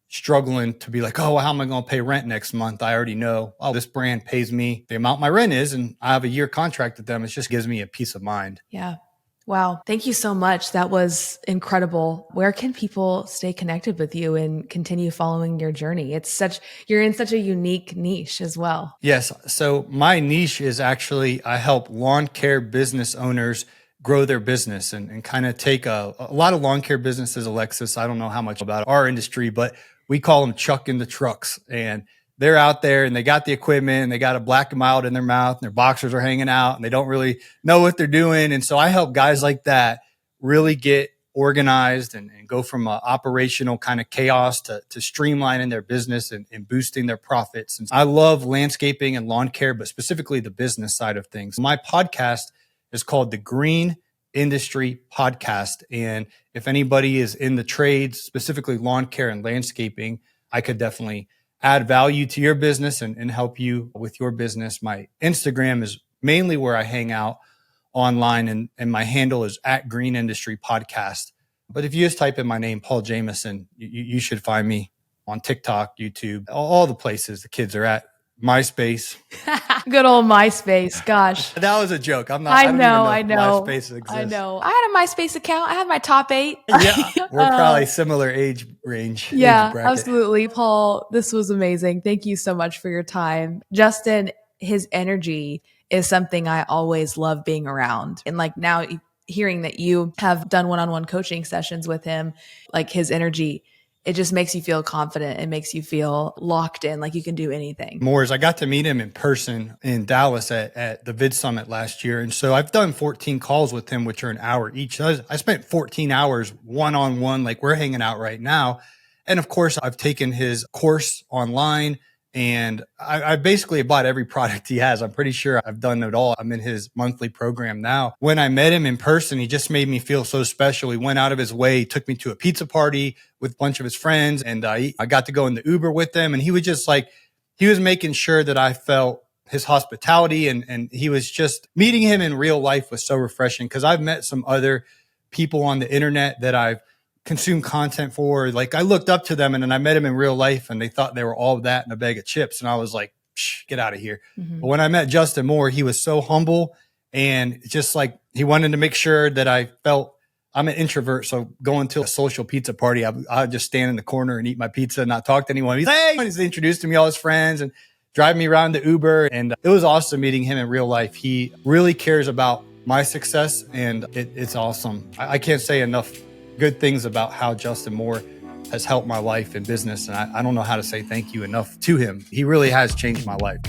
struggling to be like, oh, well, how am I going to pay rent next month? I already know, oh, this brand pays me the amount my rent is, and I have a year contract with them. It just gives me a peace of mind. Yeah. Wow. Thank you so much. That was incredible. Where can people stay connected with you and continue following your journey? You're in such a unique niche as well. Yes. So my niche is actually I help lawn care business owners grow their business and kind of take a lot of lawn care businesses, Alexis. I don't know how much about our industry, but we call them chucking the trucks. And they're out there and they got the equipment and they got a black and mild in their mouth and their boxers are hanging out and they don't really know what they're doing. And so I help guys like that really get organized and go from operational kind of chaos to streamlining their business and boosting their profits. And I love landscaping and lawn care, but specifically the business side of things. My podcast is called the Green Industry Podcast. And if anybody is in the trades, specifically lawn care and landscaping, I could definitely add value to your business and help you with your business. My Instagram is mainly where I hang out online, and my handle is at Green Industry Podcast. But if you just type in my name, Paul Jamison, you should find me on TikTok, YouTube, all the places the kids are at. MySpace. Good old MySpace. Gosh. That was a joke. I know. MySpace exists. I know. I had a MySpace account. I had my top 8. Yeah. We're probably similar age range. Yeah, age bracket. absolutely. Paul, this was amazing. Thank you so much for your time. Justin, his energy is something I always love being around. And like now hearing that you have done one-on-one coaching sessions with him, like his energy, it just makes you feel confident. It makes you feel locked in, like you can do anything. Moores, I got to meet him in person in Dallas at the Vid Summit last year. And so I've done 14 calls with him, which are an hour each. I spent 14 hours one-on-one, like we're hanging out right now. And of course, I've taken his course online and I basically bought every product he has. I'm pretty sure I've done it all. I'm in his monthly program now. When I met him in person, he just made me feel so special. He went out of his way, took me to a pizza party with a bunch of his friends. And I got to go in the Uber with them. And he was just like, he was making sure that I felt his hospitality. And he was just, meeting him in real life was so refreshing because I've met some other people on the internet that I've consume content for. Like I looked up to them and then I met him in real life and they thought they were all that in a bag of chips. And I was like, get out of here. Mm-hmm. But when I met Justin Moore, he was so humble and just like, he wanted to make sure that I felt, I'm an introvert. So going to a social pizza party, I'd just stand in the corner and eat my pizza and not talk to anyone. He's like, hey, he's introduced to me, all his friends and drive me around the Uber. And it was awesome meeting him in real life. He really cares about my success and it's awesome. I can't say enough good things about how Justin Moore has helped my life in business. And I don't know how to say thank you enough to him. He really has changed my life.